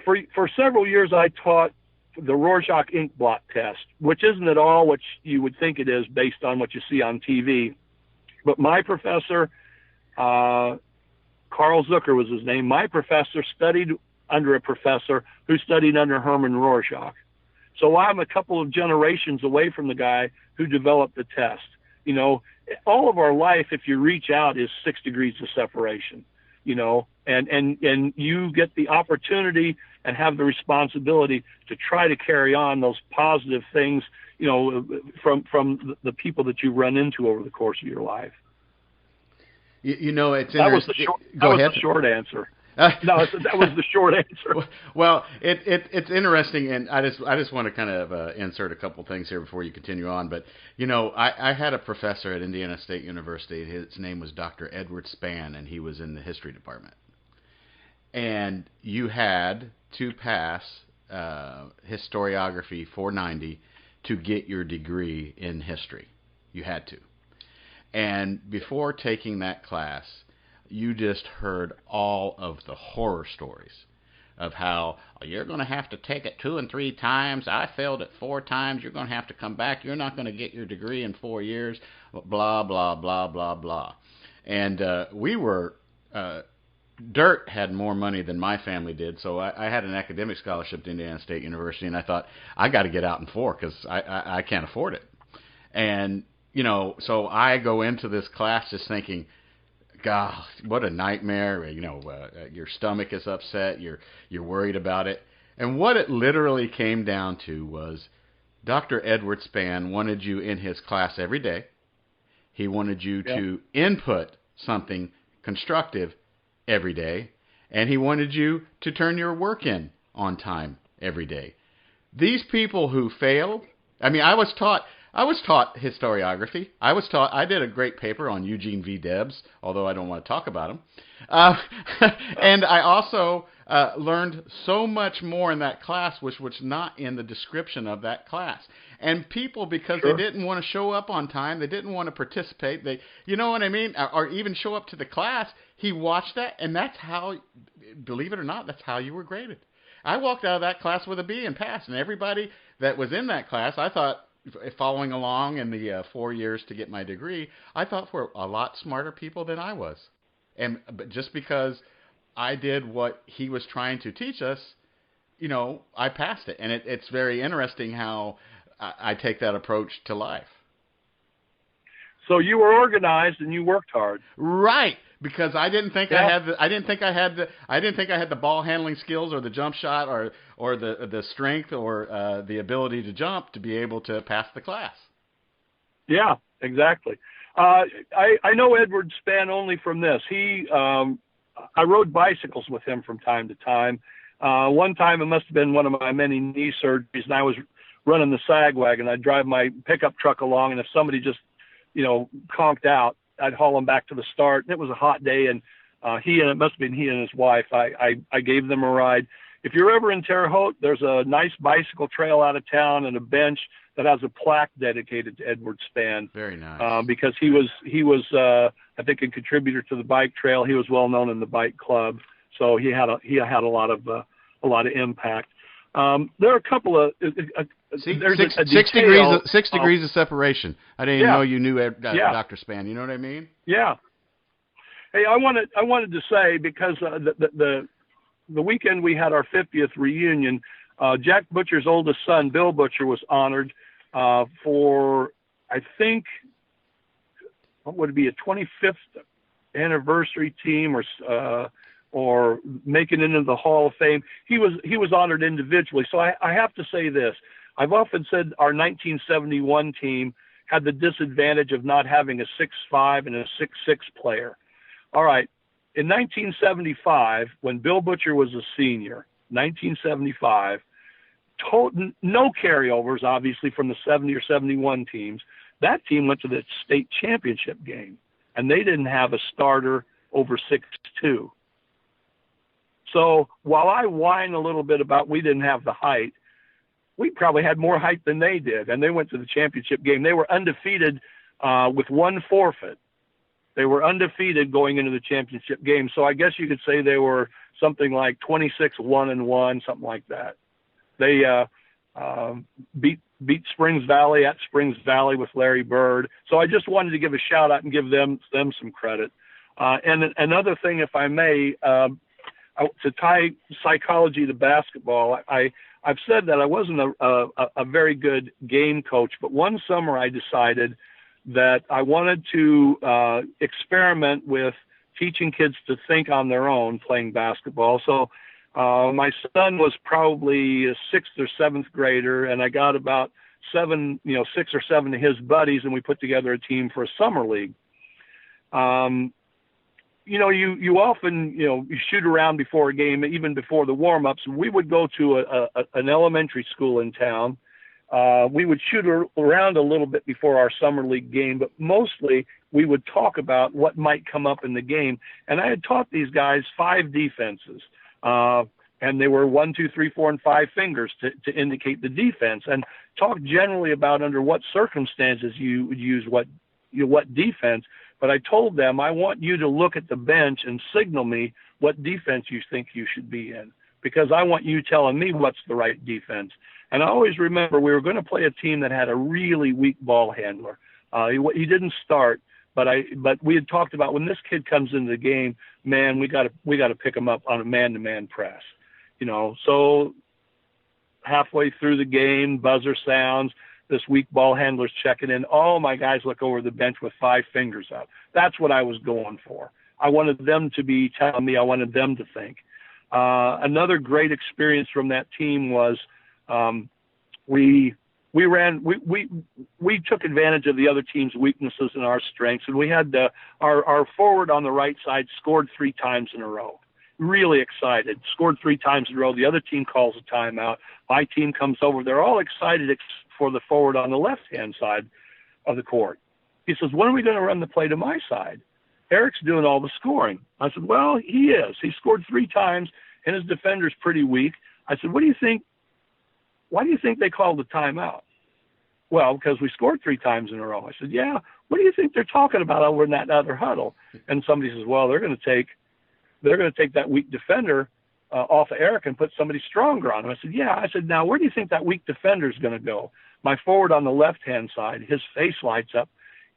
For several years, I taught the Rorschach ink blot test, which isn't at all what you would think it is based on what you see on TV. But my professor, Carl Zucker was his name, my professor studied under a professor who studied under Herman Rorschach. So I'm a couple of generations away from the guy who developed the test. All of our life, if you reach out, is 6 degrees of separation, and you get the opportunity and have the responsibility to try to carry on those positive things, from the people that you run into over the course of your life. It's that was the short answer. No, that was the short answer. Well, it's interesting, and I just want to kind of insert a couple things here before you continue on. But I had a professor at Indiana State University. His name was Dr. Edward Spann, and he was in the history department. And you had to pass historiography 490 to get your degree in history. You had to. And before taking that class, you just heard all of the horror stories of how you're going to have to take it 2 and 3 times. I failed it 4 times. You're going to have to come back. You're not going to get your degree in 4 years. Blah, blah, blah, blah, blah. And we were, Dirt had more money than my family did, so I had an academic scholarship to Indiana State University, and I thought, I got to get out in 4 because I can't afford it. And, so I go into this class just thinking, God, what a nightmare! Your stomach is upset. You're worried about it. And what it literally came down to was Dr. Edward Spann wanted you in his class every day. He wanted you to input something constructive every day, and he wanted you to turn your work in on time every day. These people who failed, I was taught I was taught historiography. I did a great paper on Eugene V. Debs, although I don't want to talk about him. And I also learned so much more in that class, which was not in the description of that class. And people, because Sure. they didn't want to show up on time, they didn't want to participate, you know what I mean, or even show up to the class, he watched that, and that's how, believe it or not, that's how you were graded. I walked out of that class with a B and passed, and everybody that was in that class, I thought, following along in the 4 years to get my degree, I thought were a lot smarter people than I was. But just because I did what he was trying to teach us, you know, I passed it. And it's very interesting how I take that approach to life. So you were organized and you worked hard. Right. Because I didn't think Yeah. I didn't think I had the ball handling skills or the jump shot or the strength or the ability to jump to be able to pass the class. Yeah, exactly. I know Edward Spann only from this. I rode bicycles with him from time to time. One time, it must have been one of my many knee surgeries, and I was running the sag wagon. I'd drive my pickup truck along, and if somebody just, conked out, I'd haul them back to the start. And it was a hot day, and it must have been he and his wife. I gave them a ride. If you're ever in Terre Haute, there's a nice bicycle trail out of town and a bench that has a plaque dedicated to Edward Spann. Very nice. Because he was I think a contributor to the bike trail. He was well known in the bike club, so he had a lot of impact. There are a couple of there's six degrees of separation. I didn't even know you knew Dr. Spann. You know what I mean? Yeah. Hey, I wanted to say, because the weekend we had our 50th reunion, Jack Butcher's oldest son, Bill Butcher, was honored for, I think, what would it be, a 25th anniversary team or making it into the Hall of Fame. He was honored individually. So I have to say this. I've often said our 1971 team had the disadvantage of not having a 6'5" and a 6'6" player. All right. In 1975, when Bill Butcher was a senior, 1975, no carryovers, obviously, from the 70 or 71 teams. That team went to the state championship game, and they didn't have a starter over 6'2". So while I whine a little bit about we didn't have the height, we probably had more height than they did, and they went to the championship game. They were undefeated with one forfeit. They were undefeated going into the championship game. So I guess you could say they were something like 26-1-1, something like that. They beat Springs Valley at Springs Valley with Larry Bird. So I just wanted to give a shout out and give them some credit. And another thing, if I may, to tie psychology to basketball, I've said that I wasn't a very good game coach, but one summer I decided that I wanted to experiment with teaching kids to think on their own playing basketball. So my son was probably a 6th or 7th grader, and I got about 6 or 7 of his buddies, and we put together a team for a summer league. You often, you shoot around before a game, even before the warm-ups. We would go to an elementary school in town. We would shoot around a little bit before our summer league game, but mostly we would talk about what might come up in the game. And I had taught these guys 5 defenses, and they were 1, 2, 3, 4, and 5 fingers to indicate the defense, and talk generally about under what circumstances you would use what defense. But I told them, I want you to look at the bench and signal me what defense you think you should be in, because I want you telling me what's the right defense. And I always remember we were going to play a team that had a really weak ball handler. He didn't start, but we had talked about, when this kid comes into the game, man, we got to pick him up on a man-to-man press. So halfway through the game, buzzer sounds. This weak ball handler's checking in. All my guys look over the bench with 5 fingers up. That's what I was going for. I wanted them to be telling me. I wanted them to think. Another great experience from that team was we took advantage of the other team's weaknesses and our strengths, and we had our forward on the right side scored 3 times in a row. Really excited. Scored 3 times in a row. The other team calls a timeout. My team comes over. They're all excited for the forward on the left-hand side of the court. He says, when are we going to run the play to my side? Eric's doing all the scoring. I said, well, he is. He scored 3 times, and his defender's pretty weak. I said, what do you think? Why do you think they called the timeout? Well, because we scored 3 times in a row. I said, yeah, what do you think they're talking about over in that other huddle? And somebody says, well, they're going to take that weak defender off of Eric and put somebody stronger on him. I said, yeah. I said, now, where do you think that weak defender is going to go? My forward on the left-hand side, his face lights up.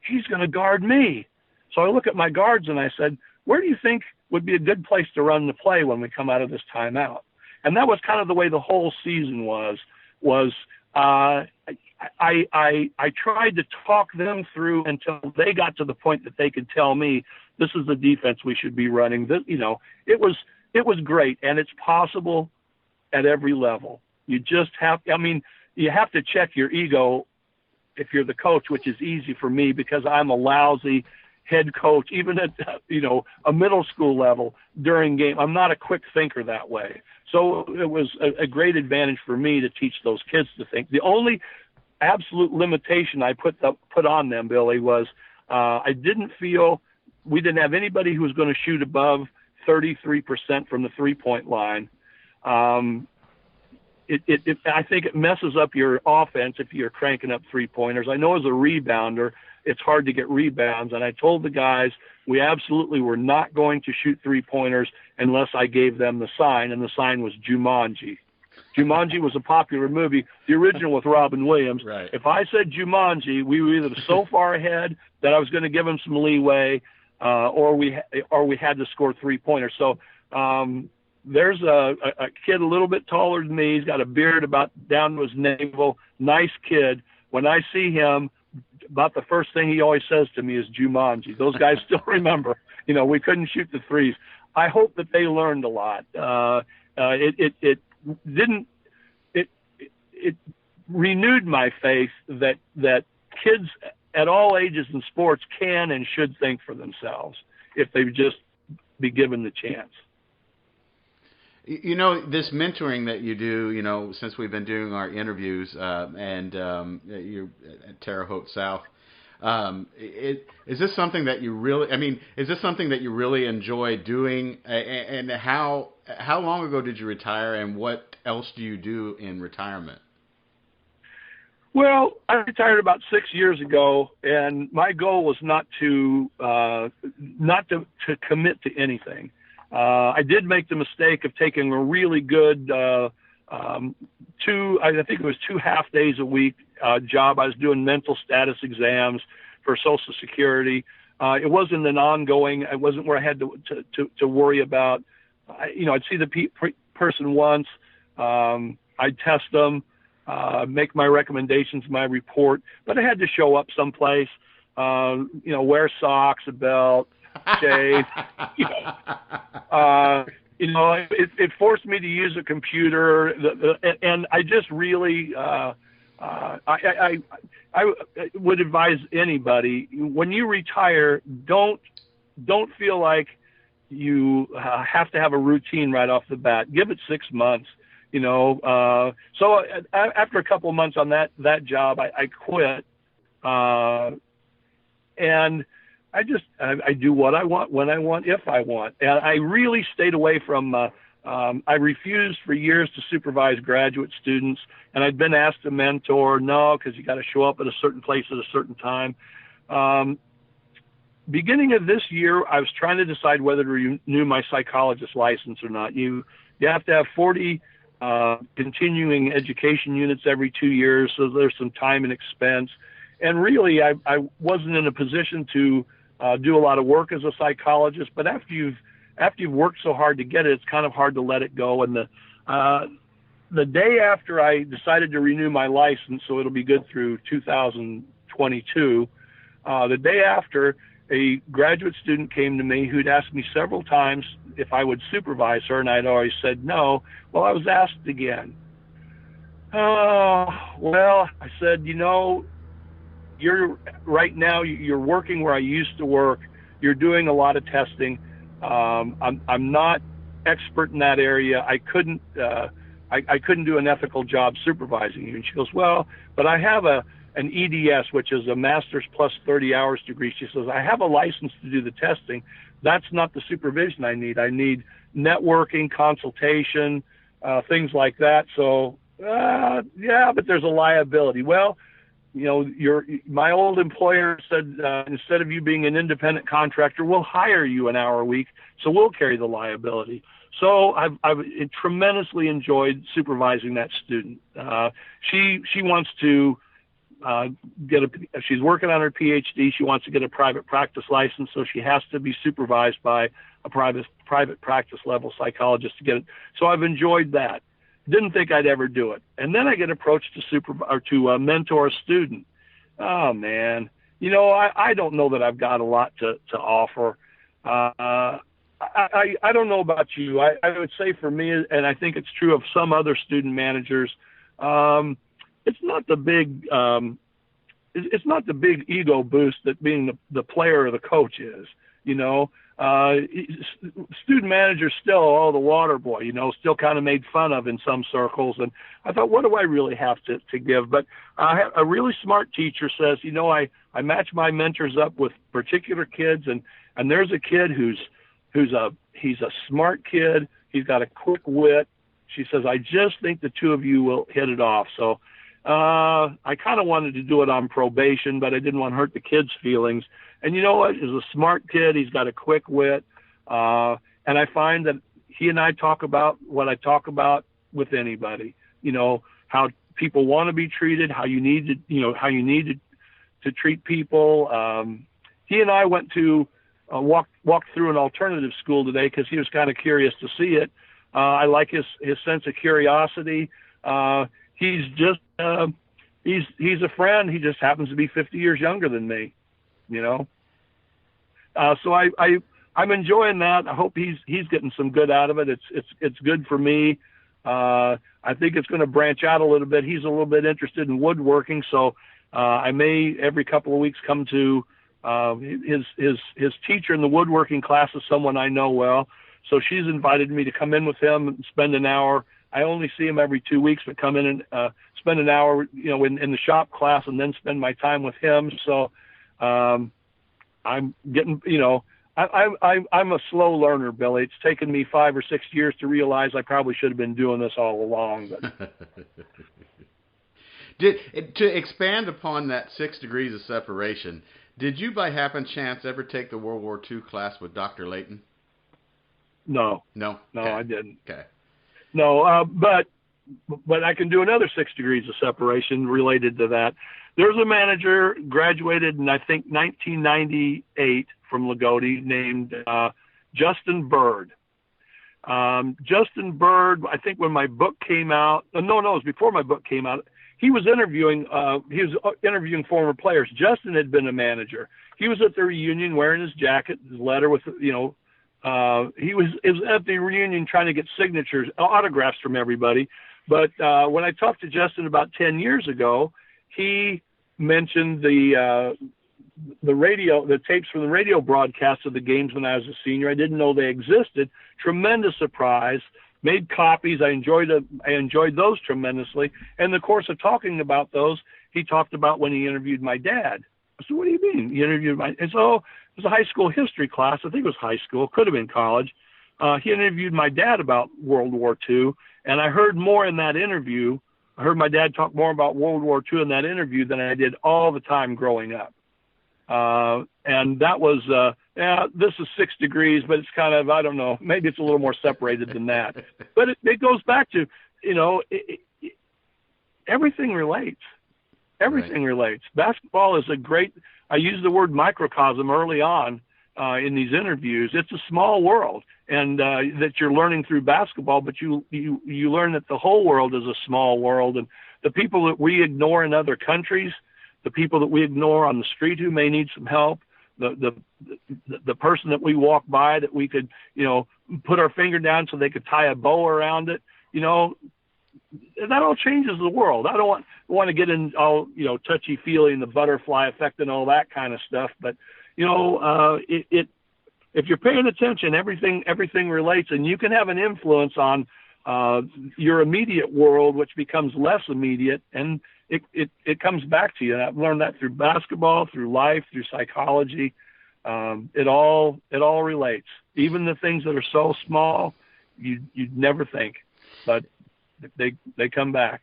He's going to guard me. So I look at my guards and I said, where do you think would be a good place to run the play when we come out of this timeout? And that was kind of the way the whole season was I tried to talk them through until they got to the point that they could tell me this is the defense we should be running. This, it was great, and it's possible at every level. You just have, you have to check your ego if you're the coach, which is easy for me because I'm a lousy head coach, even at, a middle school level during game. I'm not a quick thinker that way. So it was a great advantage for me to teach those kids to think. The only absolute limitation I put on them, Billy, was I didn't feel we didn't have anybody who was going to shoot above 33% from the three-point line. I think it messes up your offense if you're cranking up three-pointers. I know as a rebounder, it's hard to get rebounds, and I told the guys we absolutely were not going to shoot three-pointers unless I gave them the sign, and the sign was Jumanji. Jumanji was a popular movie, the original with Robin Williams. Right. If I said Jumanji, we were either so far ahead that I was going to give them some leeway, or we had to score three-pointers. So there's a kid a little bit taller than me. He's got a beard about down to his navel. Nice kid. When I see him, about the first thing he always says to me is Jumanji. Those guys still remember. We couldn't shoot the threes. I hope that they learned a lot. It renewed my faith that kids at all ages in sports can and should think for themselves if they just be given the chance. This mentoring that you do, since we've been doing our interviews, and you're at Terre Haute South, is this something that you really enjoy doing? And how long ago did you retire, and what else do you do in retirement? Well, I retired about 6 years ago, and my goal was not to commit to anything. I did make the mistake of taking a really good I think it was 2 half days a week job. I was doing mental status exams for Social Security. It wasn't an ongoing. It wasn't where I had to worry about. I'd see the person once. I'd test them, make my recommendations, my report, but I had to show up someplace. Wear socks, a belt, shave. It forced me to use a computer, and I just really, I would advise anybody, when you retire, don't feel like you have to have a routine right off the bat. Give it 6 months, So after a couple of months on that job, I quit, and I do what I want, when I want, if I want. And I really stayed away from, I refused for years to supervise graduate students, and I'd been asked to mentor. No, because you got to show up at a certain place at a certain time. Beginning of this year, I was trying to decide whether to renew my psychologist license or not. You have to have 40 continuing education units every 2 years, so there's some time and expense. And really, I wasn't in a position to do a lot of work as a psychologist, but after you've worked so hard to get it, it's kind of hard to let it go. And the day after I decided to renew my license, so it'll be good through 2022, the day after, a graduate student came to me who'd asked me several times if I would supervise her, and I'd always said no. Well, I was asked again. Well, I said, you're right now, you're working where I used to work. You're doing a lot of testing. I'm not expert in that area. I I couldn't do an ethical job supervising you. And she goes, well, but I have an EDS, which is a master's plus 30 hours degree. She says, I have a license to do the testing. That's not the supervision I need. I need networking, consultation, things like that. So, yeah, but there's a liability. Well, my old employer said, instead of you being an independent contractor, we'll hire you an hour a week, so we'll carry the liability. So I've tremendously enjoyed supervising that student. She wants to she's working on her PhD. She wants to get a private practice license, so she has to be supervised by a private practice level psychologist to get it. So I've enjoyed that. Didn't think I'd ever do it. And then I get approached to mentor a student. Oh, man. I don't know that I've got a lot to offer. I don't know about you. I would say for me, and I think it's true of some other student managers, it's not the big ego boost that being the player or the coach is. Student managers still, the water boy, still kind of made fun of in some circles. And I thought, what do I really have to give? But a really smart teacher says, I match my mentors up with particular kids, and there's a kid he's a smart kid. He's got a quick wit. She says, I just think the two of you will hit it off. So I kind of wanted to do it on probation, but I didn't want to hurt the kid's feelings. And you know what? He's a smart kid. He's got a quick wit. And I find that he and I talk about what I talk about with anybody, how people want to be treated, how you need to treat people. He and I went to walked through an alternative school today because he was kind of curious to see it. I like his sense of curiosity. He's just he's a friend. He just happens to be 50 years younger than me, So I'm enjoying that. I hope he's getting some good out of it. It's good for me. I think it's going to branch out a little bit. He's a little bit interested in woodworking, so I may every couple of weeks come to his teacher in the woodworking class is someone I know well. So she's invited me to come in with him and spend an hour. I only see him every 2 weeks, but come in and spend an hour, in the shop class, and then spend my time with him. So I'm getting, I'm a slow learner, Billy. It's taken me 5 or 6 years to realize I probably should have been doing this all along. But to expand upon that 6 degrees of separation, did you by happen chance ever take the World War II class with Dr. Layton? No. No? No, Okay. I didn't. Okay. No, but I can do another 6 degrees of separation related to that. There's a manager graduated in, I think, 1998 from Loogootee named Justin Bird. Justin Bird, I think when my book came out, no, it was before my book came out, he was interviewing former players. Justin had been a manager. He was at the reunion wearing his jacket, his letter with, he was at the reunion trying to get signatures, autographs from everybody. But when I talked to Justin about 10 years ago, he mentioned the tapes from the radio broadcasts of the games when I was a senior. I didn't know they existed. Tremendous surprise. Made copies. I enjoyed those tremendously. And in the course of talking about those, he talked about when he interviewed my dad. I said, what do you mean? He interviewed and so it was a high school history class. I think it was high school. Could have been college. He interviewed my dad about World War II, and I heard more in that interview. I heard my dad talk more about World War II in that interview than I did all the time growing up. And that was, this is 6 degrees, but it's kind of, I don't know, maybe it's a little more separated than that. But it goes back to, everything relates. Everything relates. Basketball is I use the word microcosm early on in these interviews. It's a small world, and that you're learning through basketball, but you learn that the whole world is a small world, and the people that we ignore in other countries, the people that we ignore on the street who may need some help, the person that we walk by that we could, put our finger down so they could tie a bow around it, that all changes the world. I don't want to get in all, touchy-feely and the butterfly effect and all that kind of stuff. But, if you're paying attention, everything relates, and you can have an influence on your immediate world, which becomes less immediate, and it comes back to you. And I've learned that through basketball, through life, through psychology. It all relates. Even the things that are so small, you'd never think, but they come back.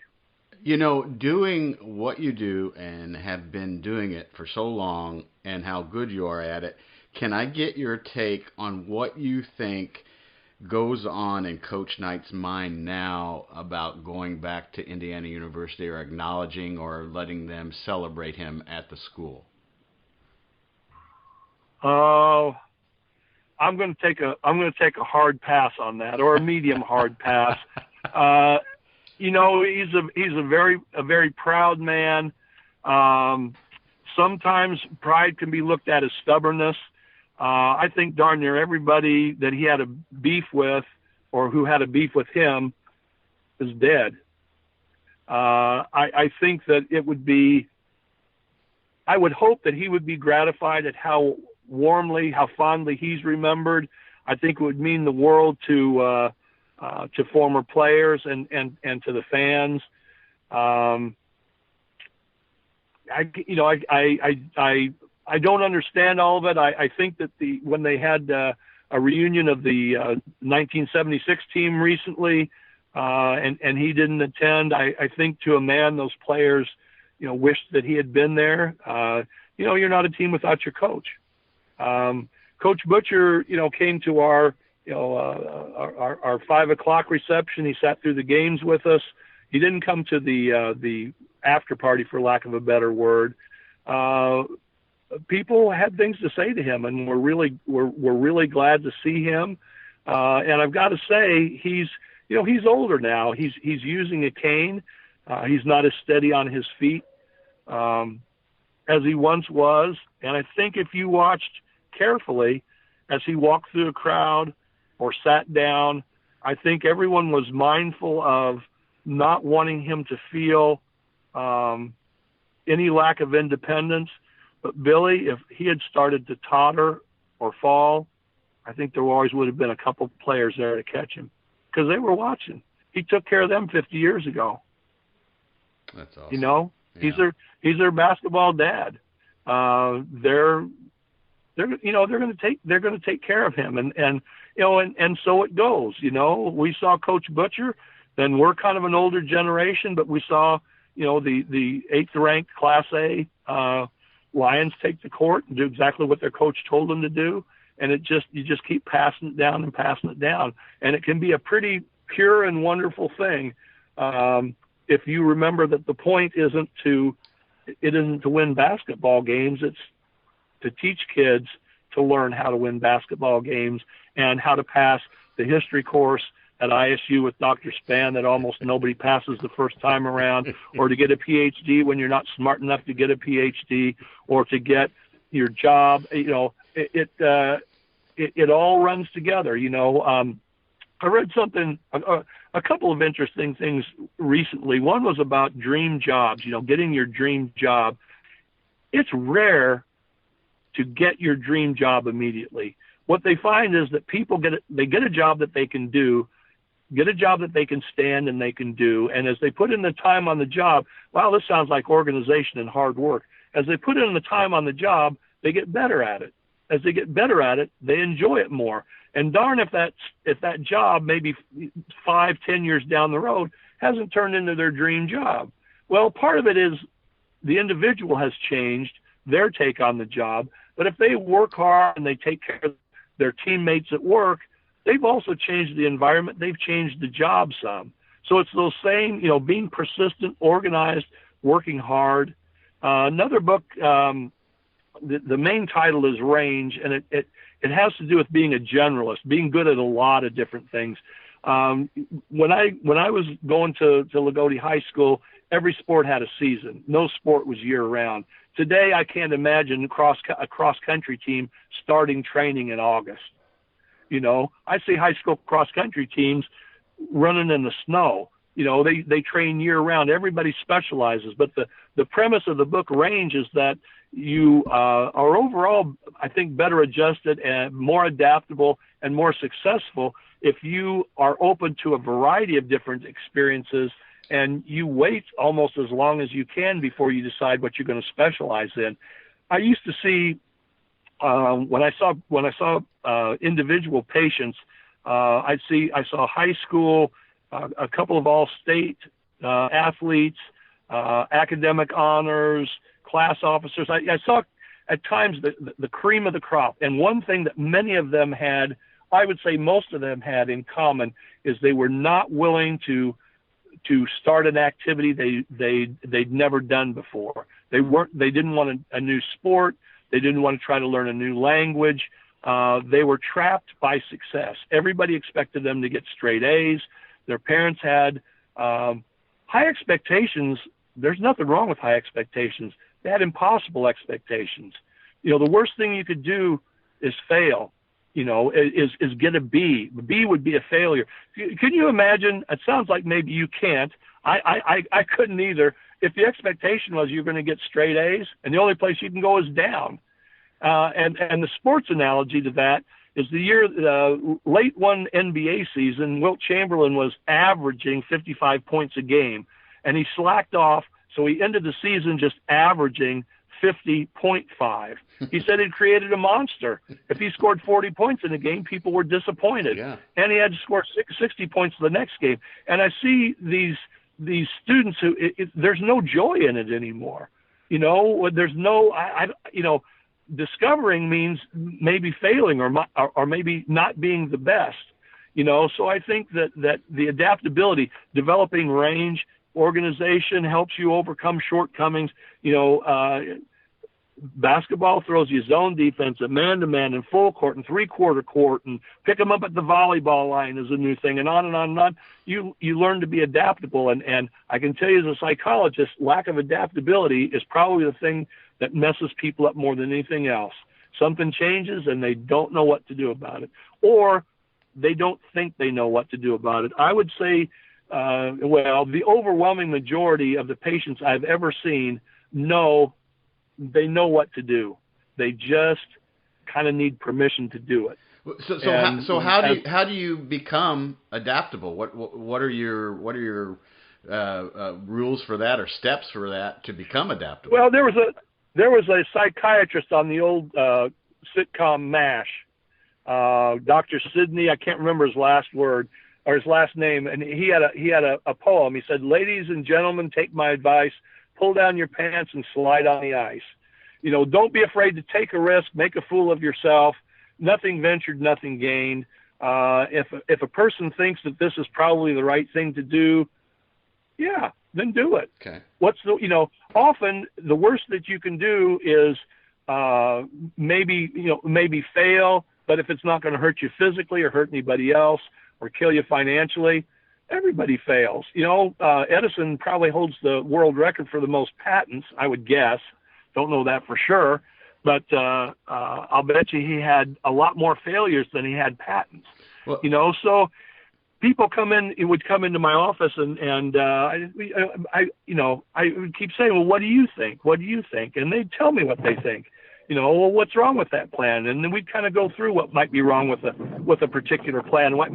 You know, doing what you do and have been doing it for so long and how good you are at it, can I get your take on what you think goes on in Coach Knight's mind now about going back to Indiana University, or acknowledging or letting them celebrate him at the school? Oh, I'm going to take a hard pass on that, or a medium hard pass. You know, he's a very proud man. Sometimes pride can be looked at as stubbornness. I think darn near everybody that he had a beef with, or who had a beef with him, is dead. I think that I would hope that he would be gratified at how warmly, how fondly he's remembered. I think it would mean the world to former players and to the fans. I don't understand all of it. I think that when they had a reunion of the 1976 team recently, and he didn't attend, I think to a man those players, wished that he had been there. You're not a team without your coach. Coach Butcher, came to our 5:00 reception. He sat through the games with us. He didn't come to the after party, for lack of a better word. People had things to say to him, and we're really glad to see him. And I've got to say, he's older now. He's using a cane. He's not as steady on his feet as he once was. And I think if you watched carefully as he walked through a crowd or sat down, I think everyone was mindful of not wanting him to feel any lack of independence. But Billy, if he had started to totter or fall, I think there always would have been a couple players there to catch him, because they were watching. He took care of them 50 years ago. That's awesome. Yeah. He's their basketball dad. They're going to take care of him, and so it goes. We saw Coach Butcher, then we're kind of an older generation, but we saw the 8th ranked Class A Lions take the court and do exactly what their coach told them to do, and you just keep passing it down and passing it down, and it can be a pretty pure and wonderful thing if you remember that the point isn't to win basketball games. It's to teach kids to learn how to win basketball games and how to pass the history course at ISU with Dr. Spann that almost nobody passes the first time around, or to get a PhD when you're not smart enough to get a PhD, or to get your job. It all runs together. I read something, a couple of interesting things recently. One was about dream jobs, getting your dream job. It's rare to get your dream job immediately. What they find is that people get a job that they can do, get a job that they can stand and they can do. And as they put in the time on the job, wow, this sounds like organization and hard work. As they put in the time on the job, they get better at it. As they get better at it, they enjoy it more. And darn if that job, maybe 5-10 years down the road, hasn't turned into their dream job. Well, part of it is the individual has changed their take on the job. But if they work hard and they take care of their teammates at work, they've also changed the environment. They've changed the job some. So it's those same, being persistent, organized, working hard. Another book, the main title is Range, and it has to do with being a generalist, being good at a lot of different things. When I was going to Loogootee High School, every sport had a season. No sport was year-round. Today, I can't imagine a cross-country team starting training in August. I see high school cross-country teams running in the snow. They train year-round. Everybody specializes. But the premise of the book Range is that you are overall, I think, better adjusted and more adaptable and more successful if you are open to a variety of different experiences and you wait almost as long as you can before you decide what you're going to specialize in. I used to see when I saw individual patients, I saw high school, a couple of all-state athletes, academic honors, class officers. I saw at times the cream of the crop. And one thing that many of them had, I would say most of them had in common, is they were not willing to start an activity they'd never done before. They didn't want a new sport. They didn't want to try to learn a new language. They were trapped by success. Everybody expected them to get straight A's. Their parents had high expectations. There's nothing wrong with high expectations. They had impossible expectations. The worst thing you could do is fail. Is get a B. A B would be a failure. Can you imagine? It sounds like maybe you can't. I couldn't either. If the expectation was you're going to get straight A's and the only place you can go is down. And the sports analogy to that is the year, late one NBA season, Wilt Chamberlain was averaging 55 points a game, and he slacked off, so he ended the season just averaging 50.5. He said he'd created a monster. If he scored 40 points in a game, people were disappointed. Yeah. And he had to score 60 points the next game. And I see these students who there's no joy in it anymore. There's no discovering means maybe failing or maybe not being the best. So I think that the adaptability, developing range, organization helps you overcome shortcomings. Basketball throws you zone defense and man-to-man and full court and three-quarter court and pick them up at the volleyball line is a new thing, and on and on and on. You learn to be adaptable, and I can tell you as a psychologist, lack of adaptability is probably the thing that messes people up more than anything else. Something changes and they don't know what to do about it, or they don't think they know what to do about it. I would say, the overwhelming majority of the patients I've ever seen they know what to do. They just kind of need permission to do it. So how do you become adaptable? What are your rules for that or steps for that to become adaptable? Well, there was a psychiatrist on the old sitcom MASH, Dr. Sidney. I can't remember his last name, and he had a poem. He said, "Ladies and gentlemen, take my advice. Pull down your pants and slide on the ice. Don't be afraid to take a risk, make a fool of yourself. Nothing ventured, nothing gained. If a person thinks that this is probably the right thing to do, yeah, then do it." Okay. Often the worst that you can do is maybe fail, but if it's not going to hurt you physically or hurt anybody else or kill you financially, everybody fails. Edison probably holds the world record for the most patents, I would guess. Don't know that for sure, but I'll bet you he had a lot more failures than he had patents. Well, so people would come into my office and I would keep saying, "Well, what do you think? What do you think?" And they'd tell me what they think. Well, what's wrong with that plan? And then we'd kind of go through what might be wrong with a particular plan, what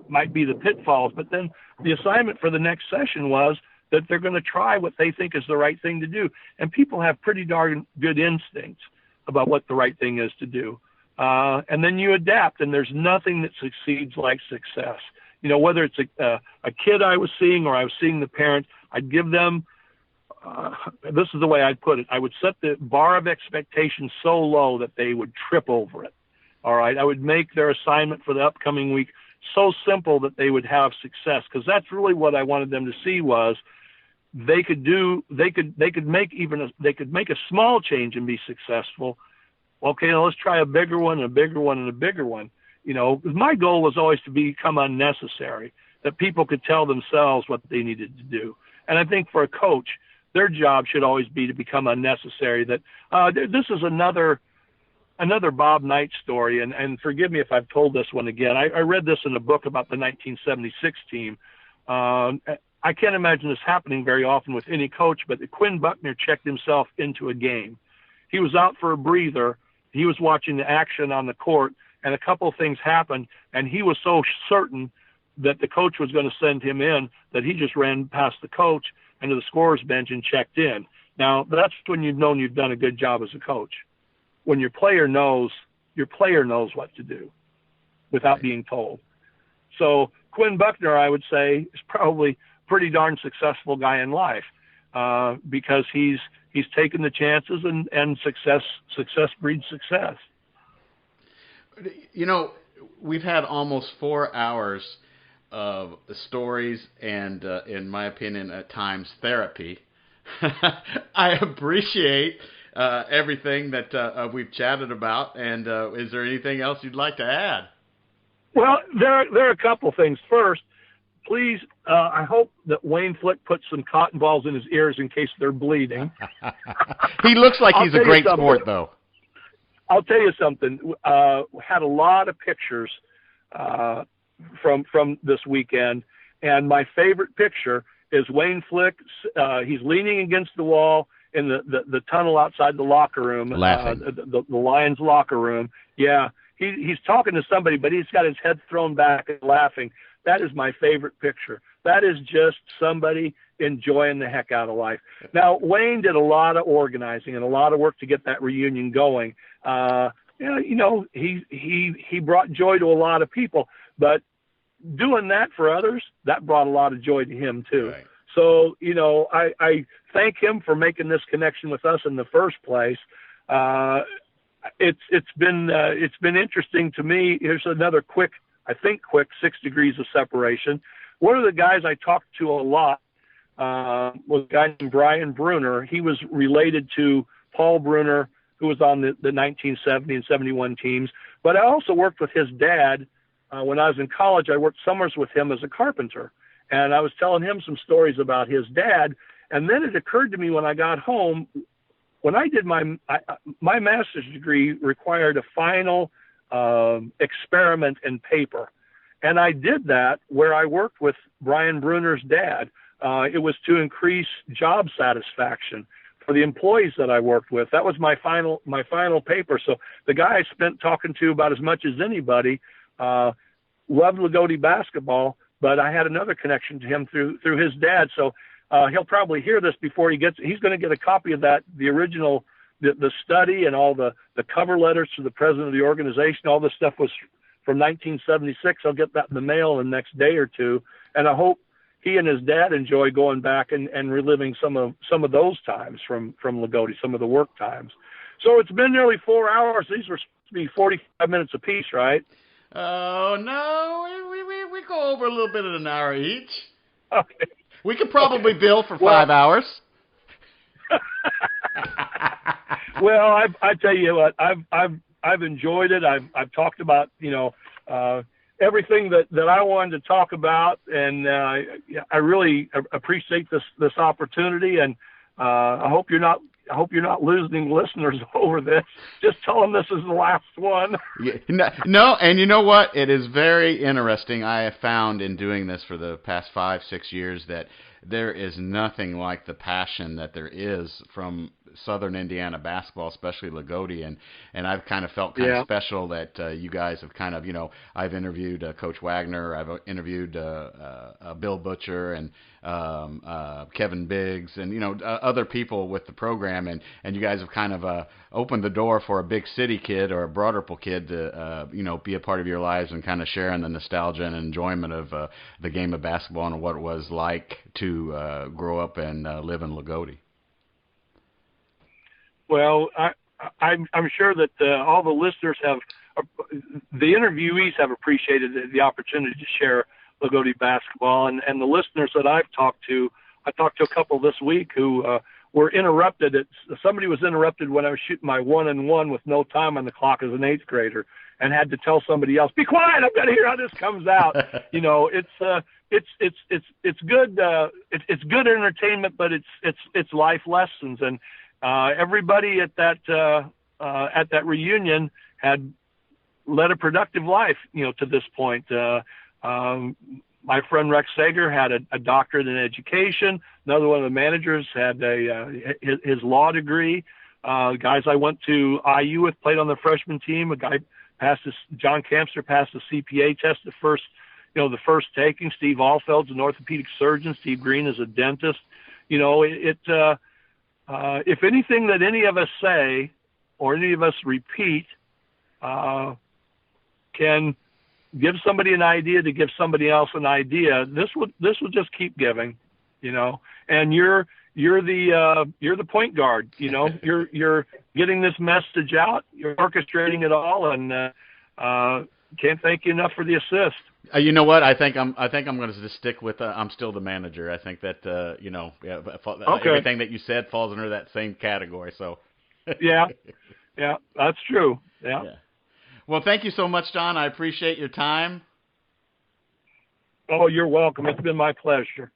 might be the pitfalls. But then the assignment for the next session was that they're going to try what they think is the right thing to do. And people have pretty darn good instincts about what the right thing is to do. And then you adapt, and there's nothing that succeeds like success. Whether it's a kid I was seeing or I was seeing the parent, I'd give them this is the way I'd put it. I would set the bar of expectation so low that they would trip over it. All right. I would make their assignment for the upcoming week so simple that they would have success, because that's really what I wanted them to see was they could make a small change and be successful. Okay, now let's try a bigger one and a bigger one and a bigger one. My goal was always to become unnecessary, that people could tell themselves what they needed to do. And I think for a coach, their job should always be to become unnecessary. That this is another Bob Knight story, and forgive me if I've told this one again. I read this in a book about the 1976 team. I can't imagine this happening very often with any coach, but Quinn Buckner checked himself into a game. He was out for a breather. He was watching the action on the court, and a couple of things happened, and he was so certain that the coach was going to send him in that he just ran past the coach and to the scorer's bench and checked in. Now, that's when you've known you've done a good job as a coach. When your player knows what to do without being told. So Quinn Buckner, I would say, is probably a pretty darn successful guy in life because he's taken the chances, and success breeds success. You know, we've had almost 4 hours of stories and, in my opinion, at times therapy. I appreciate everything that we've chatted about, and is there anything else you'd like to add? Well, there are a couple things. First, please, I hope that Wayne Flick puts some cotton balls in his ears in case they're bleeding. He looks like he's a great sport, though. I'll tell you something. Had a lot of pictures from this weekend, and my favorite picture is Wayne Flick. He's leaning against the wall in the tunnel outside the locker room, the Lions locker room. Yeah, he's talking to somebody, but he's got his head thrown back and laughing. That is my favorite picture. That is just somebody enjoying the heck out of life. Now, Wayne did a lot of organizing and a lot of work to get that reunion going. He brought joy to a lot of people, but doing that for others, that brought a lot of joy to him too. Right. So, I thank him for making this connection with us in the first place. It's been interesting to me. Here's another quick 6 degrees of separation. One of the guys I talked to a lot was a guy named Brian Bruner. He was related to Paul Bruner, who was on the 1970 and 71 teams. But I also worked with his dad. When I was in college, I worked summers with him as a carpenter. And I was telling him some stories about his dad. And then it occurred to me when I got home, when I did my master's degree required a final experiment in paper. And I did that where I worked with Brian Bruner's dad. It was to increase job satisfaction for the employees that I worked with. That was my final paper. So the guy I spent talking to about as much as anybody loved Loogootee basketball, but I had another connection to him through his dad. So he'll probably hear this before he's going to get a copy of that, the original, the study and all the cover letters to the president of the organization. All this stuff was from 1976. I'll get that in the mail in the next day or two. And I hope he and his dad enjoy going back and reliving some of those times from Loogootee, some of the work times. So it's been nearly 4 hours. These were supposed to be 45 minutes apiece, right? Oh, no, we go over a little bit of an hour each. Okay. We could probably bill for 5 hours. Well, I tell you what, I've enjoyed it. I've talked about, everything that I wanted to talk about, and I really appreciate this opportunity, and I hope you're not losing listeners over this. Just tell them this is the last one. No, and you know what? It is very interesting. I have found in doing this for the past 5-6 years that there is nothing like the passion that there is from Southern Indiana basketball, especially Loogootee, and I've kind of felt kind of special that you guys have kind of, I've interviewed Coach Wagner, I've interviewed Bill Butcher and Kevin Biggs, and other people with the program, and you guys have kind of opened the door for a big city kid or a Broderpool kid to be a part of your lives and kind of sharing the nostalgia and enjoyment of the game of basketball and what it was like to grow up and live in Loogootee. Well, I'm sure that all the listeners the interviewees have appreciated the opportunity to share Loogootee basketball, and the listeners that I talked to a couple this week who were interrupted. Somebody was interrupted when I was shooting my 1-and-1 with no time on the clock as an 8th grader, and had to tell somebody else, "Be quiet! I've got to hear how this comes out." It's good. It's good entertainment, but it's life lessons, and everybody at that reunion had led a productive life, to this point. My friend Rex Sager had a doctorate in education. Another one of the managers had his law degree. Guys I went to IU with played on the freshman team. A guy John Campster passed the CPA test the first taking. Steve Allfeld's an orthopedic surgeon. Steve Green is a dentist. If anything that any of us say or any of us repeat can give somebody an idea to give somebody else an idea, this will just keep giving, And you're the point guard, You're getting this message out. You're orchestrating it all, and can't thank you enough for the assist. You know what? I think I'm going to just stick with. I'm still the manager. I think that Okay. Everything that you said falls under that same category. So. Yeah, that's true. Yeah. Well, thank you so much, John. I appreciate your time. Oh, you're welcome. It's been my pleasure.